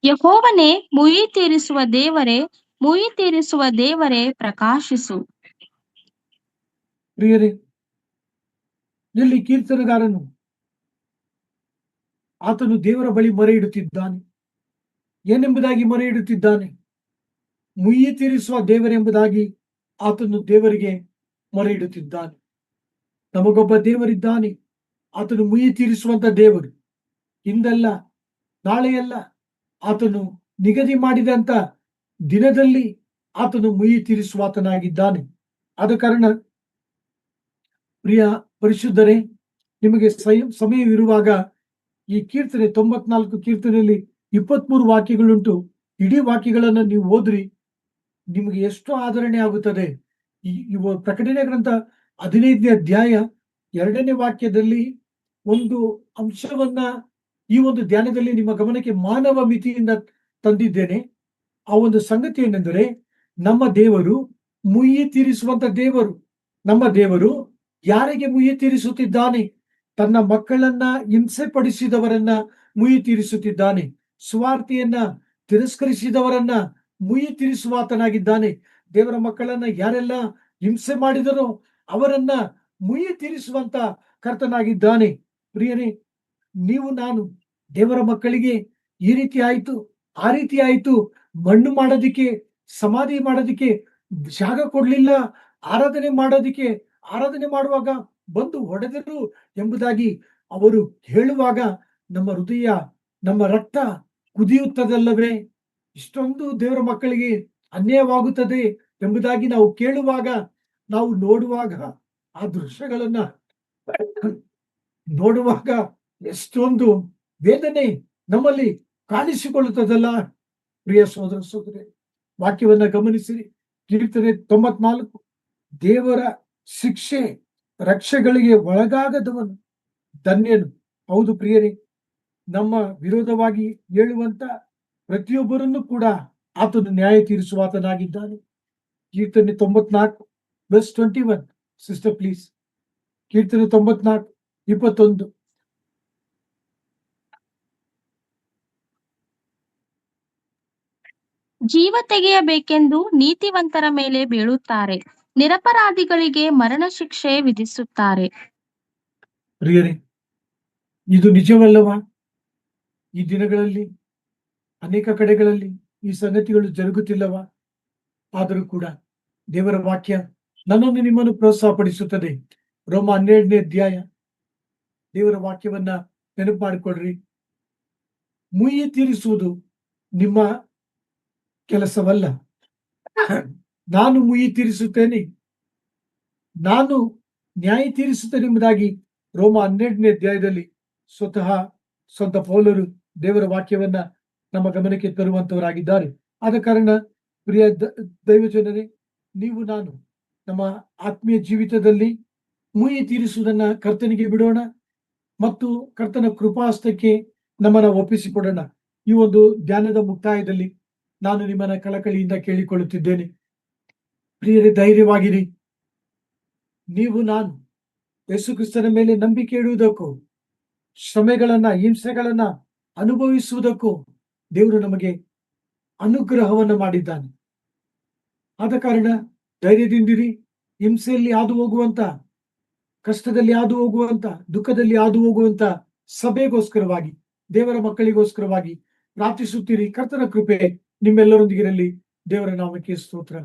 ಯೆಹೋವನೇ, ಮುಯ್ಯಿ ತೀರಿಸುವ ದೇವರೇ ಪ್ರಕಾಶಿಸು. ಪ್ರಿಯರೇ, ಇಲ್ಲಿ ಕೀರ್ತನೆಗಾರನು ಆತನು ದೇವರ ಬಳಿ ಮೊರೆ ಇಡುತ್ತಿದ್ದಾನೆ. ಏನೆಂಬುದಾಗಿ ಮೊರೆ ಇಡುತ್ತಿದ್ದಾನೆ? ಮುಯ್ಯಿ ತೀರಿಸುವ ದೇವರೆಂಬುದಾಗಿ ಆತನು ದೇವರಿಗೆ ಮೊರೆ ಇಡುತ್ತಿದ್ದಾನೆ. ನಮಗೊಬ್ಬ ದೇವರಿದ್ದಾನೆ, ಆತನು ಮುಯಿ ತೀರಿಸುವಂತ ದೇವರು. ಇಂದಲ್ಲ, ನಾಳೆಯಲ್ಲ, ಆತನು ನಿಗದಿ ಮಾಡಿದಂತ ದಿನದಲ್ಲಿ ಆತನು ಮುಯಿ ತೀರಿಸುವಾತನಾಗಿದ್ದಾನೆ. ಆದ ಕಾರಣ ಪ್ರಿಯ ಪರಿಶುದ್ಧರೇ, ನಿಮಗೆ ಸಮಯವಿರುವಾಗ ಈ ಕೀರ್ತನೆ 94 ಕೀರ್ತನೆಯಲ್ಲಿ 23 ವಾಕ್ಯಗಳುಂಟು. ಇಡೀ ವಾಕ್ಯಗಳನ್ನು ನೀವು ಓದ್ರಿ, ನಿಮಗೆ ಎಷ್ಟು ಆದರಣೆ ಆಗುತ್ತದೆ. ಇವು ಪ್ರಕಟಣೆ ಗ್ರಂಥ 15ನೇ ಅಧ್ಯಾಯ 2ನೇ ವಾಕ್ಯದಲ್ಲಿ ಒಂದು ಅಂಶವನ್ನ ಈ ಒಂದು ಧ್ಯಾನದಲ್ಲಿ ನಿಮ್ಮ ಗಮನಕ್ಕೆ ಮಾನವ ಮಿತಿಯಿಂದ ತಂದಿದ್ದೇನೆ. ಆ ಒಂದು ಸಂಗತಿ ಏನೆಂದರೆ, ನಮ್ಮ ದೇವರು ಮುಯ್ಯಿ ತೀರಿಸುವಂತ ದೇವರು. ನಮ್ಮ ದೇವರು ಯಾರಿಗೆ ಮುಯ್ಯಿ ತೀರಿಸುತ್ತಿದ್ದಾನೆ? ತನ್ನ ಮಕ್ಕಳನ್ನ ಹಿಂಸೆ ಪಡಿಸಿದವರನ್ನ ಮುಯ್ಯಿ ತೀರಿಸುತ್ತಿದ್ದಾನೆ. ಸುವಾರ್ತೆಯನ್ನ ತಿರಸ್ಕರಿಸಿದವರನ್ನ ಮುಯ್ಯಿ ತೀರಿಸುವಾತನಾಗಿದ್ದಾನೆ. ದೇವರ ಮಕ್ಕಳನ್ನ ಯಾರೆಲ್ಲ ಹಿಂಸೆ ಮಾಡಿದರೋ ಅವರನ್ನ ಮುಯ್ಯಿ ತೀರಿಸುವಂತ ಕರ್ತನಾಗಿದ್ದಾನೆ. ಪ್ರಿಯರೇ, ನೀವು ನಾನು ದೇವರ ಮಕ್ಕಳಿಗೆ ಈ ರೀತಿ ಆಯ್ತು, ಆ ರೀತಿ ಆಯ್ತು, ಮಣ್ಣು ಮಾಡೋದಿಕ್ಕೆ, ಸಮಾಧಿ ಮಾಡೋದಿಕ್ಕೆ ಜಾಗ ಕೊಡ್ಲಿಲ್ಲ, ಆರಾಧನೆ ಮಾಡುವಾಗ ಬಂದು ಹೊಡೆದರು ಎಂಬುದಾಗಿ ಅವರು ಹೇಳುವಾಗ ನಮ್ಮ ಹೃದಯ, ನಮ್ಮ ರಕ್ತ ಕುದಿಯುತ್ತದಲ್ಲವೇ? ಇಷ್ಟೊಂದು ದೇವರ ಮಕ್ಕಳಿಗೆ ಅನ್ಯಾಯವಾಗುತ್ತದೆ ಎಂಬುದಾಗಿ ನಾವು ಕೇಳುವಾಗ, ನಾವು ನೋಡುವಾಗ, ಆ ದೃಶ್ಯಗಳನ್ನ ನೋಡುವಾಗ ಎಷ್ಟೊಂದು ವೇದನೆ ನಮ್ಮಲ್ಲಿ ಕಾಣಿಸಿಕೊಳ್ಳುತ್ತದಲ್ಲ. ಪ್ರಿಯ ಸಹೋದರ ಸಹೋದರಿ, ವಾಕ್ಯವನ್ನ ಗಮನಿಸಿರಿ. ಕೀರ್ತನೆ 94, ದೇವರ ಶಿಕ್ಷೆ ರಕ್ಷೆಗಳಿಗೆ ಒಳಗಾಗದವನು ಧನ್ಯನು. ಹೌದು ಪ್ರಿಯರೇ, ನಮ್ಮ ವಿರೋಧವಾಗಿ ಹೇಳುವಂತ ಪ್ರತಿಯೊಬ್ಬರನ್ನು ಕೂಡ ಆತನು ನ್ಯಾಯ ತೀರಿಸುವಾತನಾಗಿದ್ದಾನೆ. ಕೀರ್ತನೆ 94:21. ಸಿಸ್ಟರ್ ಪ್ಲೀಸ್, ಕೀರ್ತನೆ 94:21. ಜೀವ ತೆಗೆಯಬೇಕೆಂದು ನೀತಿವಂತರ ಮೇಲೆ ಬೀಳುತ್ತಾರೆ, ನಿರಪರಾಧಿಗಳಿಗೆ ಮರಣ ಶಿಕ್ಷೆ ವಿಧಿಸುತ್ತಾರೆ. ಪ್ರಿಯರೇ, ಇದು ನಿಜವಲ್ಲವಾ? ಈ ದಿನಗಳಲ್ಲಿ ಅನೇಕ ಕಡೆಗಳಲ್ಲಿ ಈ ಸಂಗತಿಗಳು ಜರುಗುತ್ತಿಲ್ಲವಾ? ಆದರೂ ಕೂಡ ದೇವರ ವಾಕ್ಯ ನನ್ನನ್ನು ನಿಮ್ಮನ್ನು ಪ್ರೋತ್ಸಾಹಪಡಿಸುತ್ತದೆ. ರೋಮ 12ನೇ ಅಧ್ಯಾಯ, ದೇವರ ವಾಕ್ಯವನ್ನ ನೆನಪು ಮಾಡಿಕೊಡ್ರಿ. ಮುಯ್ಯಿ ತೀರಿಸುವುದು ನಿಮ್ಮ ಕೆಲಸವಲ್ಲ. ನಾನು ಮುಯ್ಯಿ ತೀರಿಸುತ್ತೇನೆ, ನಾನು ನ್ಯಾಯ ತೀರಿಸುತ್ತೇನೆ ಎಂಬುದಾಗಿ ರೋಮ 12ನೇ ಅಧ್ಯಾಯದಲ್ಲಿ ಸ್ವತಃ ಪೌಲರು ದೇವರ ವಾಕ್ಯವನ್ನ ನಮ್ಮ ಗಮನಕ್ಕೆ ತರುವಂತವರಾಗಿದ್ದಾರೆ. ಆದ ಕಾರಣ ಪ್ರಿಯ ದೈವಜನರೇ, ನೀವು ನಾನು ನಮ್ಮ ಆತ್ಮೀಯ ಜೀವಿತದಲ್ಲಿ ಮುಯ್ಯಿ ತೀರಿಸುವುದನ್ನ ಕರ್ತನಿಗೆ ಬಿಡೋಣ ಮತ್ತು ಕರ್ತನ ಕೃಪಾಹಸ್ತಕ್ಕೆ ನಮ್ಮನ್ನ ಒಪ್ಪಿಸಿಕೊಡೋಣ. ಈ ಒಂದು ಧ್ಯಾನದ ಮುಕ್ತಾಯದಲ್ಲಿ ನಾನು ನಿಮ್ಮನ್ನ ಕಳಕಳಿಯಿಂದ ಕೇಳಿಕೊಳ್ಳುತ್ತಿದ್ದೇನೆ. ಪ್ರಿಯರೇ, ಧೈರ್ಯವಾಗಿರಿ. ನೀವು ನಾನು ಯೇಸು ಕ್ರಿಸ್ತನ ಮೇಲೆ ನಂಬಿಕೆ ಇಡುವುದಕ್ಕೂ, ಶ್ರಮೆಗಳನ್ನ, ಹಿಂಸೆಗಳನ್ನ ಅನುಭವಿಸುವುದಕ್ಕೂ ದೇವರು ನಮಗೆ ಅನುಗ್ರಹವನ್ನ ಮಾಡಿದ್ದಾನೆ. ಆದ ಕಾರಣ ಧೈರ್ಯದಿಂದಿರಿ. ಹಿಂಸೆಯಲ್ಲಿ ಹಾದು ಹೋಗುವಂತ, ಕಷ್ಟದಲ್ಲಿ ಹಾದು ಹೋಗುವಂತ, ದುಃಖದಲ್ಲಿ ಹಾದು ಹೋಗುವಂತ ಸಭೆಗೋಸ್ಕರವಾಗಿ, ದೇವರ ಮಕ್ಕಳಿಗೋಸ್ಕರವಾಗಿ ಪ್ರಾರ್ಥಿಸುತ್ತೀರಿ. ಕರ್ತನ ಕೃಪೆ ನಿಮ್ಮೆಲ್ಲರೊಂದಿಗಿರಲಿ. ದೇವರ ನಾಮಕ್ಕೆ ಸ್ತೋತ್ರ.